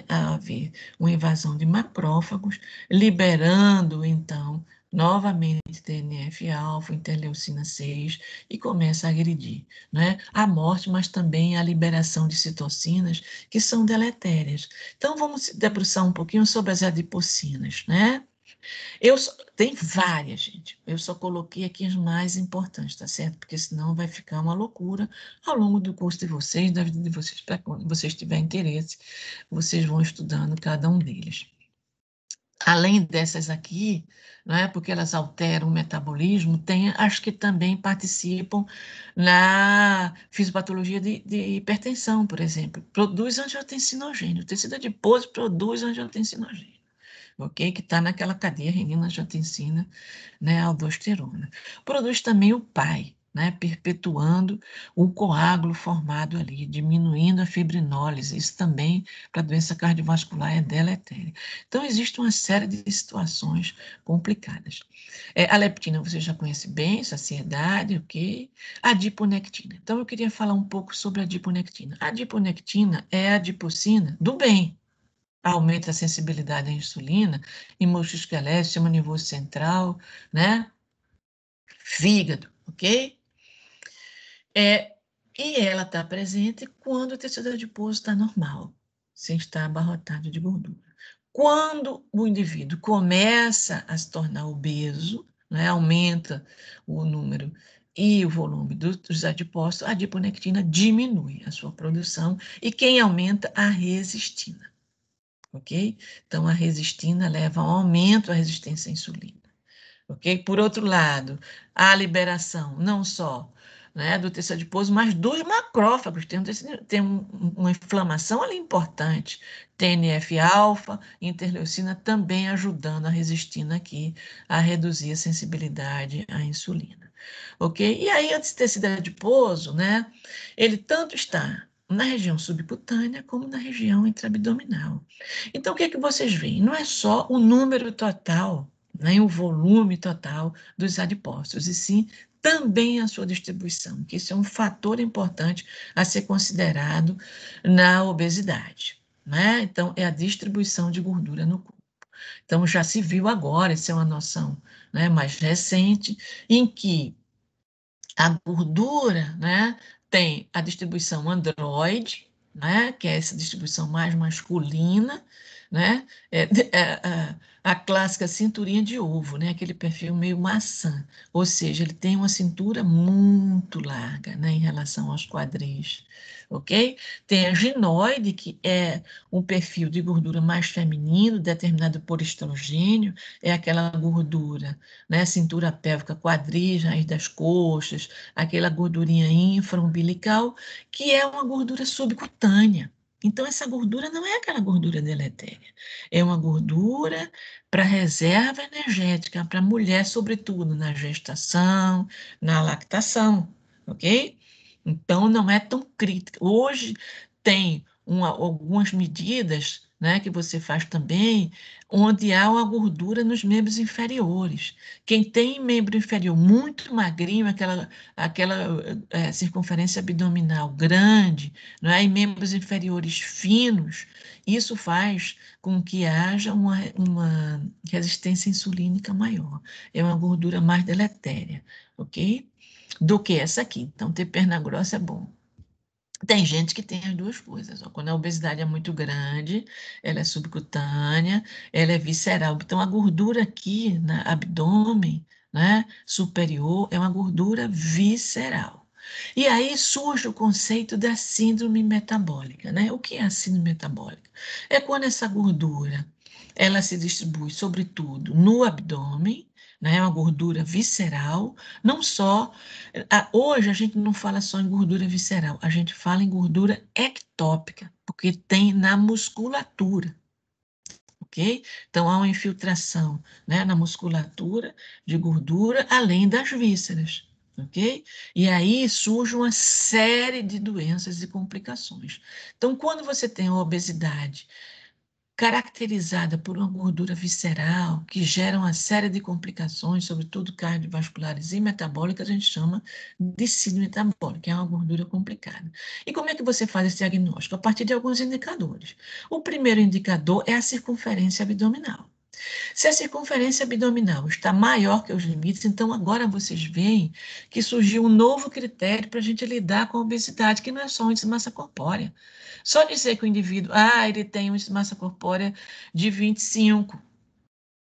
a haver uma invasão de macrófagos, liberando, então, novamente TNF-alfa, interleucina 6, e começa a agredir, né? A morte, mas também a liberação de citocinas, que são deletérias. Então, vamos se debruçar um pouquinho sobre as adipocinas, né? Tem várias, gente. Eu só coloquei aqui as mais importantes, tá certo? Porque senão vai ficar uma loucura ao longo do curso de vocês, da vida de vocês, para quando vocês tiverem interesse, vocês vão estudando cada um deles. Além dessas aqui, não é, porque elas alteram o metabolismo, tem as que também participam na fisiopatologia de hipertensão, por exemplo. Produz angiotensinogênio. O tecido adiposo produz angiotensinogênio, ok? Que está naquela cadeia renina-angiotensina, né, aldosterona. Produz também o pai, né, perpetuando o coágulo formado ali, diminuindo a fibrinólise. Isso também, para doença cardiovascular, é deletério. Então, existe uma série de situações complicadas. A leptina você já conhece bem, saciedade, ok? A adiponectina. Então, eu queria falar um pouco sobre a adiponectina. A adiponectina é a adipocina do bem. Aumenta a sensibilidade à insulina, em músculo esquelético, sistema nervoso central, né? Fígado, ok? E ela está presente quando o tecido adiposo está normal, sem estar abarrotado de gordura. Quando o indivíduo começa a se tornar obeso, né, aumenta o número e o volume dos adipócitos, a adiponectina diminui a sua produção, e quem aumenta? A resistina, ok? Então, a resistina leva ao aumento da resistência à insulina. Ok? Por outro lado, a liberação não só, né, do tecido adiposo, mas dos macrófagos. Tem uma inflamação ali importante. TNF-alfa, interleucina também ajudando a resistina aqui a reduzir a sensibilidade à insulina. Ok? E aí, esse tecido adiposo, né, ele tanto está na região subcutânea como na região intraabdominal. Então, o que é que vocês veem? Não é só o número total, nem o volume total dos adipócitos, e sim também a sua distribuição, que isso é um fator importante a ser considerado na obesidade, né? Então, é a distribuição de gordura no corpo. Então, já se viu agora, essa é uma noção, né, mais recente, em que a gordura, né, tem a distribuição androide, né, que é essa distribuição mais masculina, né, a clássica cinturinha de ovo, né, aquele perfil meio maçã, ou seja, ele tem uma cintura muito larga, né, em relação aos quadris, ok? Tem a ginoide, que é um perfil de gordura mais feminino, determinado por estrogênio, é aquela gordura, né, cintura pélvica, quadris, raiz das coxas, aquela gordurinha infraumbilical, que é uma gordura subcutânea. Então, essa gordura não é aquela gordura deletéria, é uma gordura para reserva energética, para a mulher, sobretudo na gestação, na lactação, ok? Então, não é tão crítica. Hoje, tem algumas medidas, né, que você faz também, onde há uma gordura nos membros inferiores. Quem tem membro inferior muito magrinho, aquela circunferência abdominal grande, né, e membros inferiores finos, isso faz com que haja uma resistência insulínica maior. É uma gordura mais deletéria, ok? Do que essa aqui. Então, ter perna grossa é bom. Tem gente que tem as duas coisas. Ó. Quando a obesidade é muito grande, ela é subcutânea, ela é visceral. Então, a gordura aqui no abdômen, né, superior, é uma gordura visceral. E aí surge o conceito da síndrome metabólica, né? O que é a síndrome metabólica? É quando essa gordura, ela se distribui, sobretudo, no abdômen, né? Uma gordura visceral, não só... Hoje a gente não fala só em gordura visceral, a gente fala em gordura ectópica, porque tem na musculatura, ok? Então, há uma infiltração, né, na musculatura de gordura, além das vísceras, ok? E aí surge uma série de doenças e complicações. Então, quando você tem a obesidade caracterizada por uma gordura visceral, que gera uma série de complicações, sobretudo cardiovasculares e metabólicas, a gente chama de síndrome metabólica, é uma gordura complicada. E como é que você faz esse diagnóstico? A partir de alguns indicadores. O primeiro indicador é a circunferência abdominal. Se a circunferência abdominal está maior que os limites, então agora vocês veem que surgiu um novo critério para a gente lidar com a obesidade, que não é só o índice de massa corpórea. Só dizer que o indivíduo, ele tem um índice de massa corpórea de 25,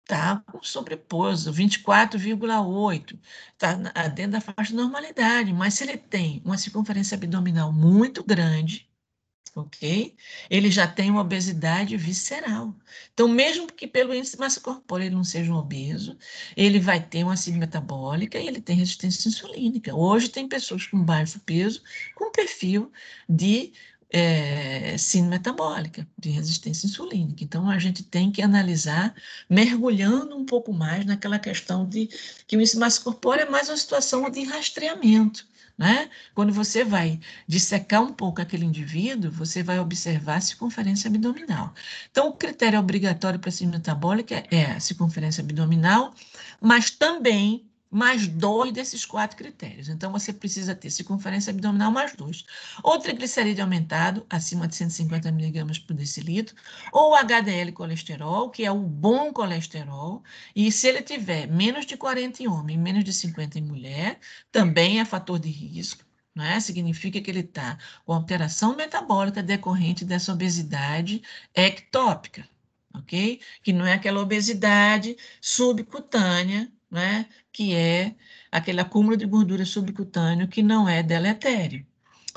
tá com sobrepeso, 24,8, está dentro da faixa de normalidade, mas se ele tem uma circunferência abdominal muito grande, ok? Ele já tem uma obesidade visceral. Então, mesmo que pelo índice de massa corpórea ele não seja um obeso, ele vai ter uma síndrome metabólica e ele tem resistência insulínica. Hoje tem pessoas com baixo peso com perfil de síndrome metabólica, de resistência insulínica. Então, a gente tem que analisar, mergulhando um pouco mais naquela questão de que o índice de massa corpórea é mais uma situação de rastreamento, né? Quando você vai dissecar um pouco aquele indivíduo, você vai observar a circunferência abdominal. Então, o critério obrigatório para a síndrome metabólica é a circunferência abdominal, mas também mais 2 desses 4 critérios. Então, você precisa ter circunferência abdominal mais 2. Ou triglicerídeo aumentado, acima de 150 miligramas por decilitro, ou HDL colesterol, que é o bom colesterol, e se ele tiver menos de 40 em homem, menos de 50 em mulher, também é fator de risco, né? Significa que ele está com alteração metabólica decorrente dessa obesidade ectópica, ok? Que não é aquela obesidade subcutânea, né? Que é aquele acúmulo de gordura subcutâneo que não é deletério.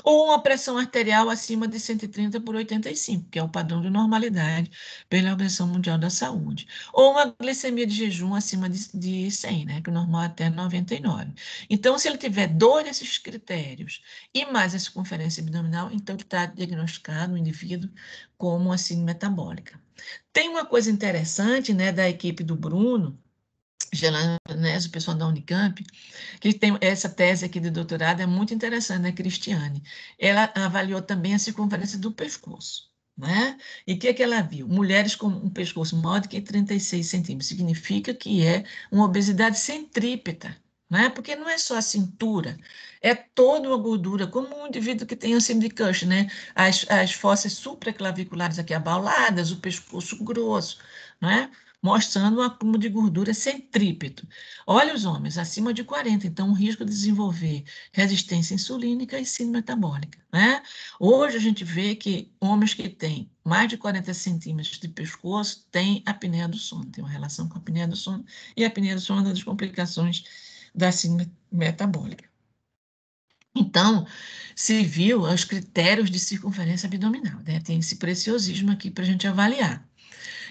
Ou uma pressão arterial acima de 130 por 85, que é o padrão de normalidade pela Organização Mundial da Saúde. Ou uma glicemia de jejum acima de 100, né, que o normal é até 99. Então, se ele tiver 2 desses critérios e mais a circunferência abdominal, então ele está diagnosticado, o indivíduo, como uma síndrome metabólica. Tem uma coisa interessante, né, da equipe do Bruno, Gelanese, o pessoal da Unicamp, que tem essa tese aqui de doutorado, é muito interessante, né, Cristiane? Ela avaliou também a circunferência do pescoço, né? E o que é que ela viu? Mulheres com um pescoço maior do que 36 centímetros, significa que é uma obesidade centrípeta, né? Porque não é só a cintura, é toda uma gordura, como um indivíduo que tem síndrome de Cushing, né? As fossas supraclaviculares aqui abauladas, o pescoço grosso, né? Mostrando um acúmulo de gordura centrípeto. Olha os homens acima de 40, então o risco de desenvolver resistência insulínica e síndrome metabólica, né? Hoje a gente vê que homens que têm mais de 40 centímetros de pescoço têm apneia do sono, tem uma relação com a apneia do sono, e a apneia do sono é uma das complicações da síndrome metabólica. Então, se viu os critérios de circunferência abdominal, né? Tem esse preciosismo aqui para a gente avaliar.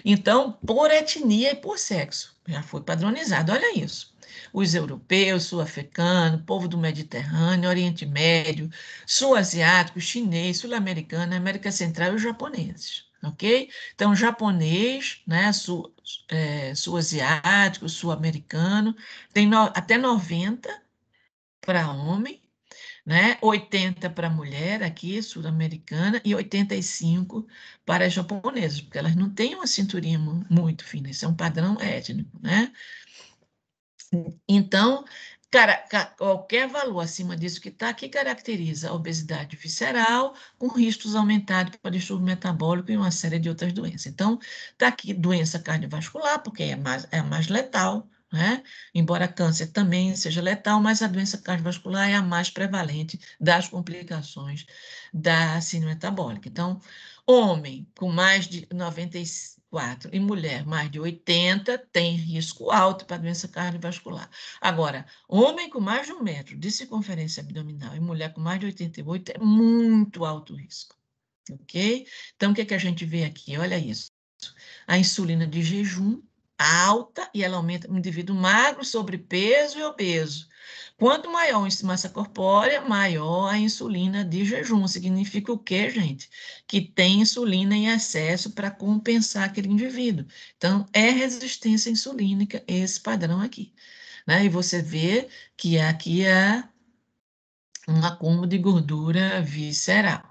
Então, por etnia e por sexo, já foi padronizado, olha isso. Os europeus, sul-africanos, povo do Mediterrâneo, Oriente Médio, sul-asiático, chinês, sul-americano, América Central e os japoneses, ok? Então, japonês, né, sul-asiático, sul-americano, tem até 90 para homem, né? 80 para mulher aqui, sul-americana, e 85 para as japonesas, porque elas não têm uma cinturinha muito fina, isso é um padrão étnico, né? Então, qualquer valor acima disso que está aqui caracteriza a obesidade visceral, com riscos aumentados para distúrbio metabólico e uma série de outras doenças. Então, está aqui doença cardiovascular, porque é a mais letal, né? Embora câncer também seja letal, mas a doença cardiovascular é a mais prevalente das complicações da síndrome metabólica. Então, homem com mais de 94 e mulher mais de 80 tem risco alto para doença cardiovascular. Agora, homem com mais de 1 metro de circunferência abdominal e mulher com mais de 88 é muito alto risco, ok? Então, o que é que a gente vê aqui? Olha isso. A insulina de jejum, alta e ela aumenta no indivíduo magro, sobrepeso e obeso. Quanto maior a massa corpórea, maior a insulina de jejum. Significa o quê, gente? Que tem insulina em excesso para compensar aquele indivíduo. Então, é resistência insulínica esse padrão aqui, né? E você vê que aqui é um acúmulo de gordura visceral.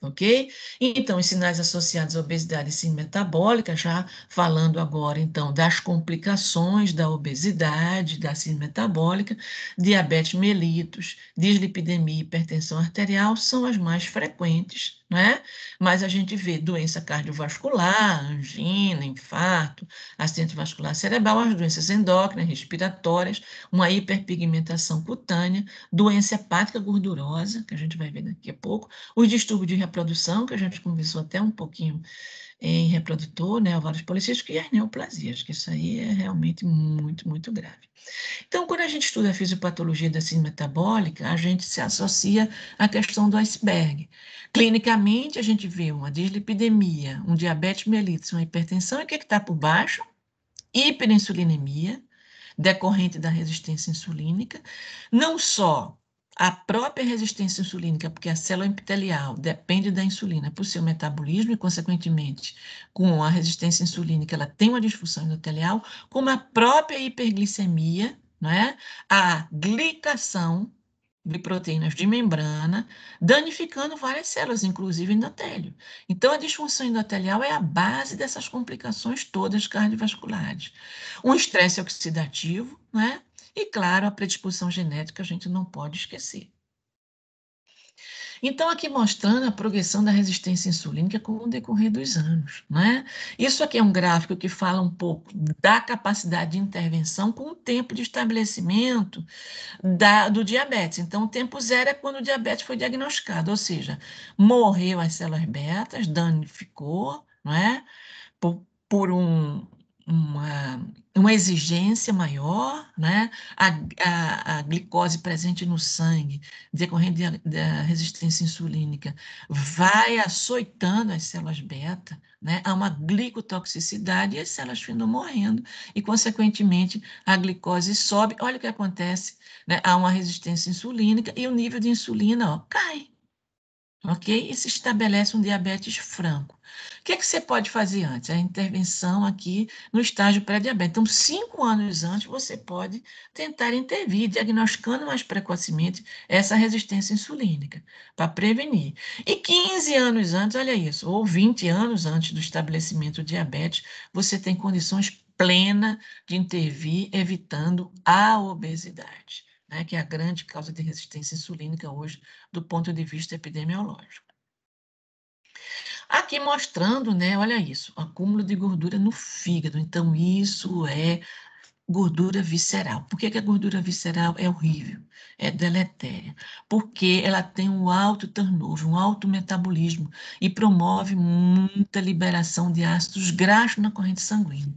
Ok? Então, os sinais associados à obesidade e síndrome metabólica, já falando agora, então, das complicações da obesidade, da síndrome metabólica, diabetes mellitus, dislipidemia e hipertensão arterial são as mais frequentes, né? Mas a gente vê doença cardiovascular, angina, infarto, acidente vascular cerebral, as doenças endócrinas, respiratórias, uma hiperpigmentação cutânea, doença hepática gordurosa, que a gente vai ver daqui a pouco, os distúrbios de reprodução, que a gente conversou até um pouquinho em reprodutor, né, ovários policísticos, e as neoplasias, que isso aí é realmente muito, muito grave. Então, quando a gente estuda a fisiopatologia da síndrome metabólica, a gente se associa à questão do iceberg. Clinicamente, a gente vê uma dislipidemia, um diabetes mellitus, uma hipertensão, e o que está por baixo? Hiperinsulinemia, decorrente da resistência insulínica, não só a própria resistência insulínica, porque a célula epitelial depende da insulina para o seu metabolismo e, consequentemente, com a resistência insulínica, ela tem uma disfunção endotelial, como a própria hiperglicemia, né? A glicação de proteínas de membrana, danificando várias células, inclusive endotélio. Então, a disfunção endotelial é a base dessas complicações todas cardiovasculares. Um estresse oxidativo, né? E, claro, a predisposição genética a gente não pode esquecer. Então, aqui mostrando a progressão da resistência insulínica com o decorrer dos anos, né? Isso aqui é um gráfico que fala um pouco da capacidade de intervenção com o tempo de estabelecimento do diabetes. Então, o tempo zero é quando o diabetes foi diagnosticado, ou seja, morreu as células betas, danificou, não é? Por uma exigência maior, né? A glicose presente no sangue, decorrente da resistência insulínica, vai açoitando as células beta, né? Há uma glicotoxicidade e as células ficam morrendo, e, consequentemente, a glicose sobe. Olha o que acontece, né? Há uma resistência insulínica e o nível de insulina, ó, cai. Ok? E se estabelece um diabetes franco. O que é que você pode fazer antes? A intervenção aqui no estágio pré-diabético. Então, 5 anos antes, você pode tentar intervir, diagnosticando mais precocemente essa resistência insulínica, para prevenir. E 15 anos antes, olha isso, ou 20 anos antes do estabelecimento do diabetes, você tem condições plenas de intervir, evitando a obesidade, né, que é a grande causa de resistência insulínica hoje, do ponto de vista epidemiológico. Aqui mostrando, né, olha isso, acúmulo de gordura no fígado. Então, isso é gordura visceral. Por que que a gordura visceral é horrível? É deletéria. Porque ela tem um alto turnover, um alto metabolismo e promove muita liberação de ácidos graxos na corrente sanguínea,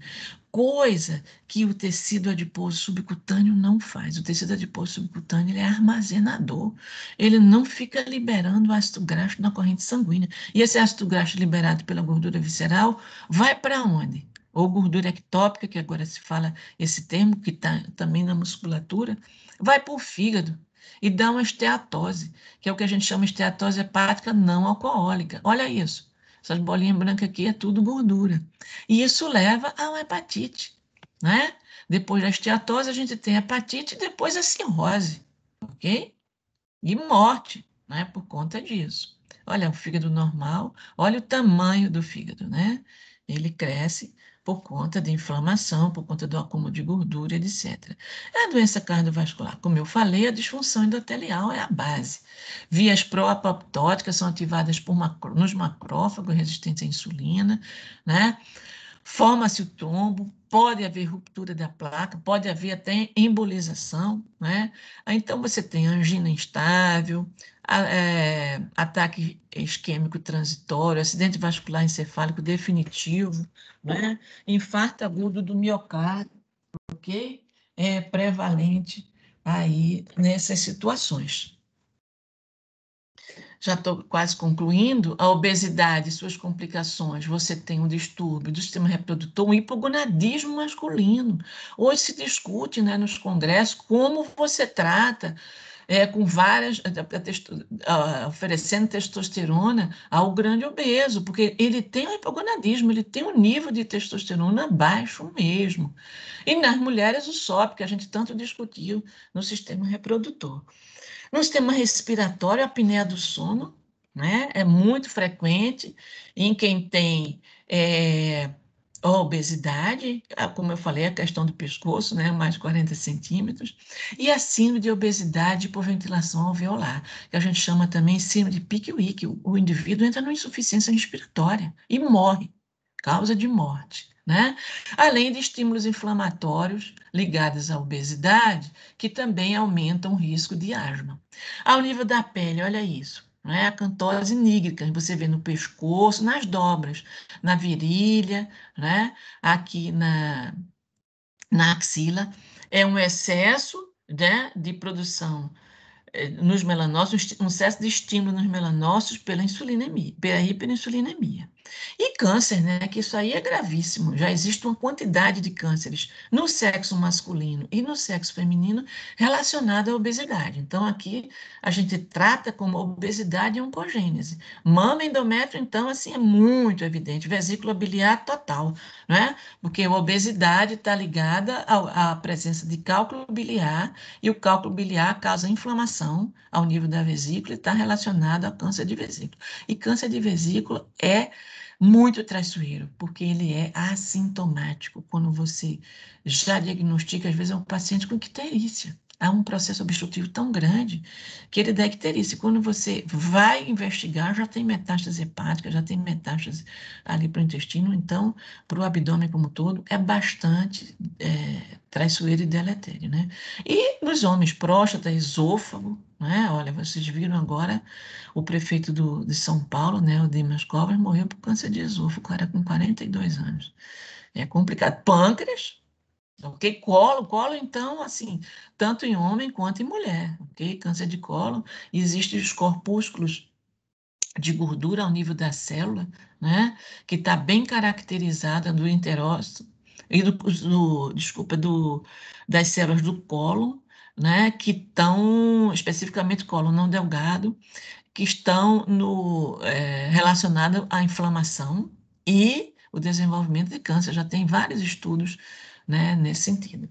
coisa que o tecido adiposo subcutâneo não faz. O tecido adiposo subcutâneo ele é armazenador, ele não fica liberando ácido graxo na corrente sanguínea. E esse ácido graxo liberado pela gordura visceral vai para onde? Ou gordura ectópica, que agora se fala esse termo, que está também na musculatura, vai para o fígado e dá uma esteatose, que é o que a gente chama de esteatose hepática não alcoólica. Olha isso, essas bolinhas brancas aqui é tudo gordura. E isso leva a uma hepatite, né? Depois da esteatose, a gente tem a hepatite e depois a cirrose, ok? E morte, né? Por conta disso. Olha, o fígado normal, olha o tamanho do fígado, né? Ele cresce por conta de inflamação, por conta do acúmulo de gordura, etc. A doença cardiovascular, como eu falei, a disfunção endotelial é a base. Vias pró-apoptóticas são ativadas nos macrófagos resistentes à insulina, né? Forma-se o trombo, pode haver ruptura da placa, pode haver até embolização, né? Então, você tem angina instável, ataque isquêmico transitório, acidente vascular encefálico definitivo, né? Infarto agudo do miocárdio, ok? É prevalente aí nessas situações. já estou quase concluindo, a obesidade e suas complicações, você tem um distúrbio do sistema reprodutor, um hipogonadismo masculino. Hoje se discute, né, nos congressos como você trata com várias, oferecendo testosterona ao grande obeso, porque ele tem um hipogonadismo, ele tem um nível de testosterona baixo mesmo. E nas mulheres o SOP, que a gente tanto discutiu no sistema reprodutor. No sistema respiratório, a apneia do sono, né, é muito frequente em quem tem obesidade, como eu falei, a questão do pescoço, né, mais de 40 centímetros, e a síndrome de obesidade por ventilação alveolar, que a gente chama também síndrome de Pickwick. O indivíduo entra numa insuficiência respiratória e morre, causa de morte, né? Além de estímulos inflamatórios ligados à obesidade, que também aumentam o risco de asma. Ao nível da pele, olha isso, né? A acantose nígrica, você vê no pescoço, nas dobras, na virilha, né? Aqui na axila, é um excesso, né, de produção nos melanócitos, um excesso de estímulo nos melanócitos pela insulinemia, pela hiperinsulinemia. E câncer, né? Que isso aí é gravíssimo. Já existe uma quantidade de cânceres no sexo masculino e no sexo feminino relacionada à obesidade. Então, aqui a gente trata como obesidade e oncogênese. Mama e endométrio, então, assim, é muito evidente. Vesícula biliar total, né? Porque a obesidade está ligada à presença de cálculo biliar, e o cálculo biliar causa inflamação ao nível da vesícula e está relacionado ao câncer de vesícula. E câncer de vesícula é muito traiçoeiro, porque ele é assintomático. Quando você já diagnostica, às vezes é um paciente com icterícia. Há um processo obstrutivo tão grande que ele dá icterícia. Quando você vai investigar, já tem metástase hepática, já tem metástase ali para o intestino, então, para o abdômen como um todo, é bastante traiçoeiro e deletério, né? E nos homens, próstata, esôfago, né? Olha, vocês viram agora o prefeito de São Paulo, né, o Dimas Covas, morreu por câncer de esôfago, o cara com 42 anos. É complicado. Pâncreas, ok? Colo, então, assim, tanto em homem quanto em mulher, ok? Câncer de colo, existem os corpúsculos de gordura ao nível da célula, né, que está bem caracterizada do enterócito e desculpa, das células do cólon, né, que estão, especificamente cólon não delgado, que estão relacionadas à inflamação e o desenvolvimento de câncer. Já tem vários estudos, né, nesse sentido.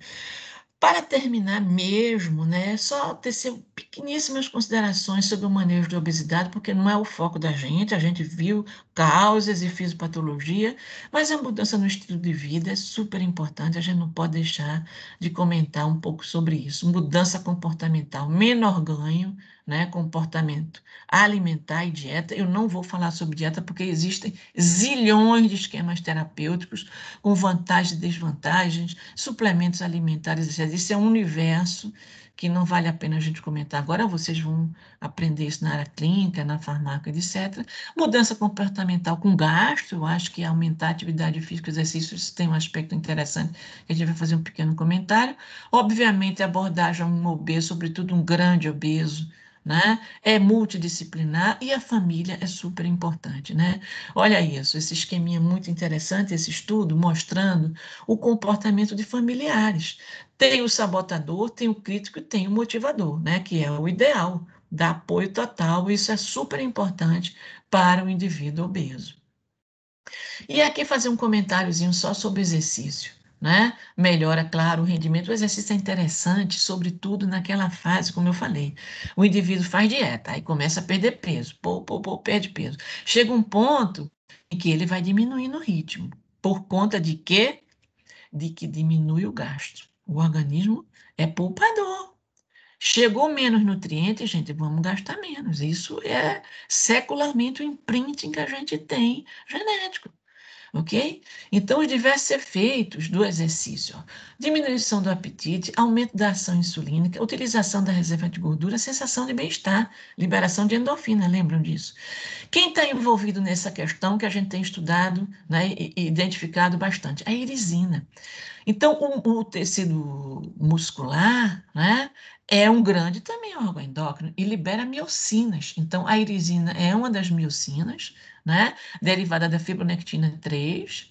Para terminar mesmo, né, só tecer pequeníssimas considerações sobre o manejo de obesidade, porque não é o foco da gente, a gente viu causas e fisiopatologia, mas a mudança no estilo de vida é super importante, a gente não pode deixar de comentar um pouco sobre isso. Mudança comportamental, menor ganho, né, comportamento alimentar e dieta. Eu não vou falar sobre dieta porque existem zilhões de esquemas terapêuticos com vantagens e desvantagens, suplementos alimentares, etc. Isso é um universo que não vale a pena a gente comentar. Agora vocês vão aprender isso na área clínica, na farmácia, etc. Mudança comportamental com gasto, eu acho que aumentar a atividade física e exercício, isso tem um aspecto interessante, que a gente vai fazer um pequeno comentário. Obviamente, a abordagem a um obeso, sobretudo um grande obeso, né? É multidisciplinar e a família é super importante, né? Olha isso, esse esqueminha muito interessante, esse estudo mostrando o comportamento de familiares. Tem o sabotador, tem o crítico e tem o motivador, né? Que é o ideal, dar apoio total, isso é super importante para o indivíduo obeso. E aqui fazer um comentáriozinho só sobre exercício, né? Melhora, claro, o rendimento. O exercício é interessante, sobretudo naquela fase, como eu falei. O indivíduo faz dieta, aí começa a perder peso, perde peso. Chega um ponto em que ele vai diminuindo o ritmo. Por conta de quê? De que diminui o gasto. O organismo é poupador. Chegou menos nutrientes, gente, vamos gastar menos. Isso é secularmente o imprinting que a gente tem genético. Ok? Então, os diversos efeitos do exercício: ó, diminuição do apetite, aumento da ação insulínica, utilização da reserva de gordura, sensação de bem-estar, liberação de endorfina, lembram disso? Quem está envolvido nessa questão que a gente tem estudado, né, e identificado bastante? A irisina. Então, o tecido muscular, né, é um grande também órgão endócrino e libera miocinas. Então, a irisina é uma das miocinas, né? Derivada da fibronectina 3,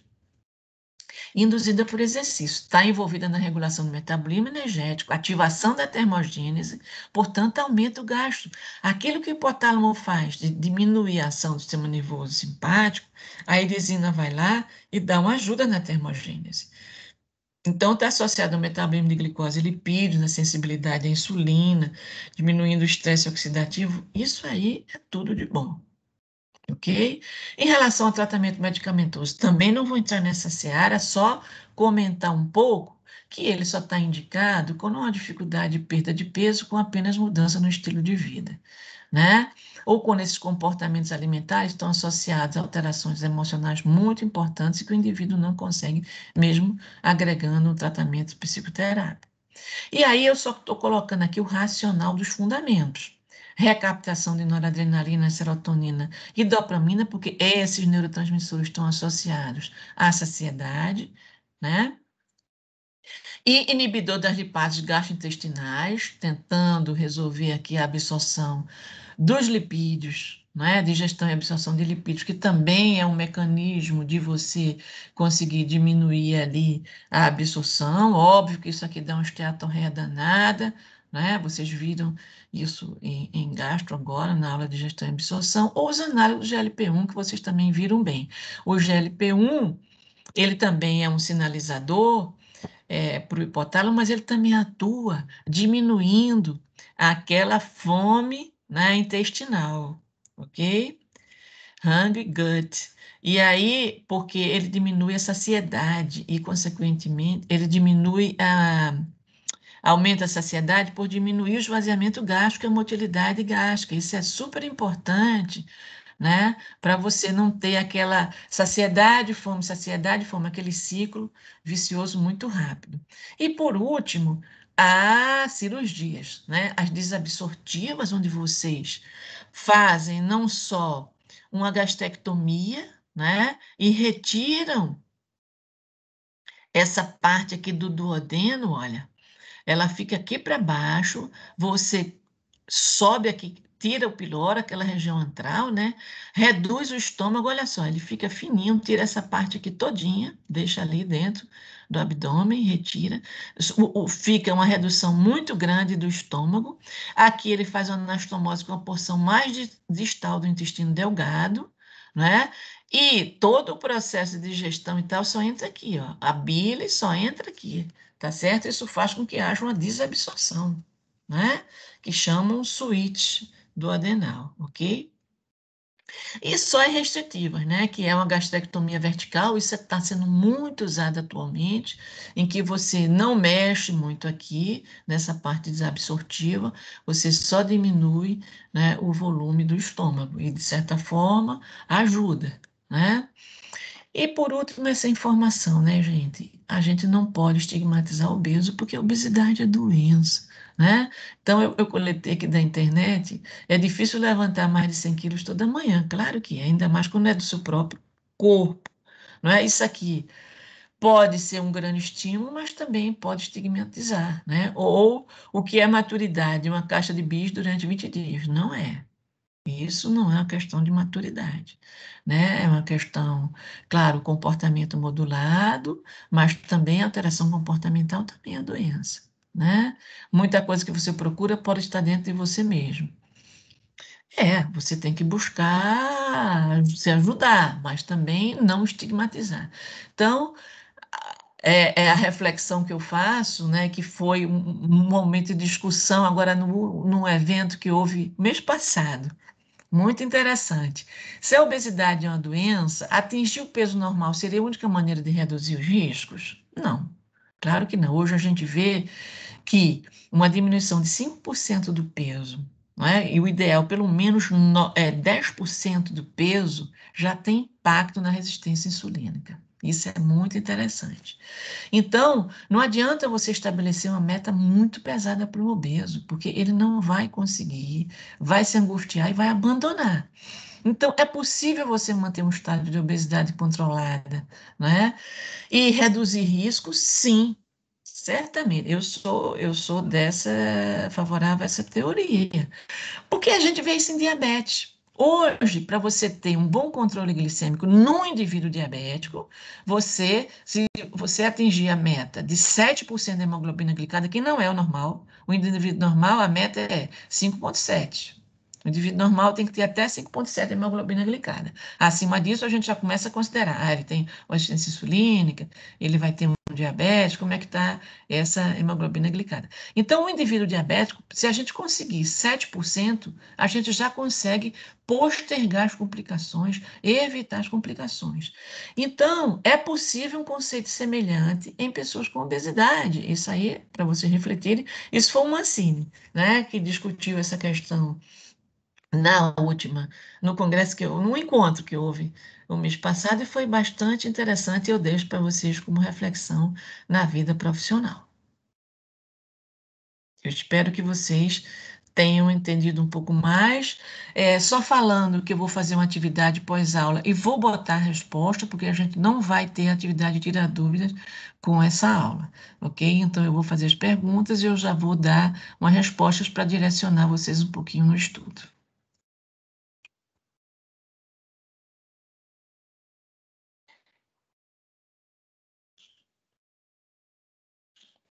induzida por exercício. Está envolvida na regulação do metabolismo energético, ativação da termogênese, portanto, aumenta o gasto. Aquilo que o hipotálamo faz de diminuir a ação do sistema nervoso simpático, a irisina vai lá e dá uma ajuda na termogênese. Então, está associado ao metabolismo de glicose e lipídios, na sensibilidade à insulina, diminuindo o estresse oxidativo. Isso aí é tudo de bom, ok? Em relação ao tratamento medicamentoso, também não vou entrar nessa seara, só comentar um pouco que ele só está indicado quando há uma dificuldade de perda de peso com apenas mudança no estilo de vida, né? Ou quando esses comportamentos alimentares estão associados a alterações emocionais muito importantes e que o indivíduo não consegue, mesmo agregando um tratamento psicoterápico. E aí eu só estou colocando aqui o racional dos fundamentos. Recaptação de noradrenalina, serotonina e dopamina, porque esses neurotransmissores estão associados à saciedade, né? E inibidor das lipases gastrointestinais, tentando resolver aqui a absorção dos lipídios, né? Digestão e absorção de lipídios, que também é um mecanismo de você conseguir diminuir ali a absorção. Óbvio que isso aqui dá uma esteatorreia danada, né? Vocês viram isso em gastro agora, na aula de digestão e absorção, ou os análogos do GLP-1, que vocês também viram bem. O GLP-1, ele também é um sinalizador para o hipotálamo, mas ele também atua diminuindo aquela fome, né, intestinal, ok? Hunger gut. E aí, porque ele diminui a saciedade e, consequentemente, ele aumenta a saciedade por diminuir o esvaziamento gástrico e a motilidade gástrica. Isso é super importante, né? Para você não ter aquela saciedade, fome, aquele ciclo vicioso muito rápido. E por último, as cirurgias, né? As desabsortivas, onde vocês fazem não só uma gastrectomia, né? E retiram essa parte aqui do duodeno, olha, ela fica aqui para baixo, você sobe aqui, tira o pylori, aquela região antral, né? Reduz o estômago, olha só, ele fica fininho, tira essa parte aqui todinha, deixa ali dentro do abdômen, retira. Fica uma redução muito grande do estômago. Aqui ele faz uma anastomose com a porção mais distal do intestino delgado, né? E todo o processo de digestão e tal só entra aqui, ó. A bile só entra aqui, tá certo? Isso faz com que haja uma desabsorção, né? Que chamam switch do adenal, ok? E só as restritivas, né? Que é uma gastrectomia vertical, isso está sendo muito usado atualmente, em que você não mexe muito aqui, nessa parte desabsortiva, você só diminui, né, o volume do estômago, e de certa forma ajuda, né? E por último, essa informação, né, gente? A gente não pode estigmatizar o obeso, porque a obesidade é doença, né? Então, eu coletei aqui da internet, é difícil levantar mais de 100 quilos toda manhã, claro que é, ainda mais quando é do seu próprio corpo, não é? Isso aqui pode ser um grande estímulo, mas também pode estigmatizar, né? Ou o que é maturidade? Uma caixa de bis durante 20 dias, não é. Isso não é uma questão de maturidade, né? É uma questão, claro, comportamento modulado, mas também alteração comportamental também é doença, né? Muita coisa que você procura pode estar dentro de você mesmo. Você tem que buscar se ajudar, mas também não estigmatizar. Então, é a reflexão que eu faço, né? Que foi um momento de discussão agora num evento que houve mês passado. Muito interessante. Se a obesidade é uma doença, atingir o peso normal seria a única maneira de reduzir os riscos? Não, claro que não. Hoje a gente vê que uma diminuição de 5% do peso, não é? E o ideal, pelo menos 10% do peso, já tem impacto na resistência insulínica. Isso é muito interessante. Então, não adianta você estabelecer uma meta muito pesada para o obeso, porque ele não vai conseguir, vai se angustiar e vai abandonar. Então, é possível você manter um estado de obesidade controlada, né? E reduzir riscos, sim, Certamente, eu sou dessa, favorável a essa teoria. Porque a gente vê isso em diabetes. Hoje, para você ter um bom controle glicêmico no indivíduo diabético, se você atingir a meta de 7% de hemoglobina glicada, que não é o normal, o indivíduo normal, a meta é 5,7. O indivíduo normal tem que ter até 5,7 de hemoglobina glicada. Acima disso, a gente já começa a considerar, ele tem resistência insulínica, ele vai ter um diabetes, como é que está essa hemoglobina glicada. Então, o indivíduo diabético, se a gente conseguir 7%, a gente já consegue postergar as complicações e evitar as complicações. Então, é possível um conceito semelhante em pessoas com obesidade. Isso aí, para vocês refletirem, isso foi o Mancini, né, que discutiu essa questão na última, no congresso no encontro que houve o mês passado, e foi bastante interessante, e eu deixo para vocês como reflexão na vida profissional. Eu espero que vocês tenham entendido um pouco mais. Só falando que eu vou fazer uma atividade pós-aula e vou botar a resposta, porque a gente não vai ter atividade de tirar dúvidas com essa aula, ok? Então, eu vou fazer as perguntas e eu já vou dar umas respostas para direcionar vocês um pouquinho no estudo.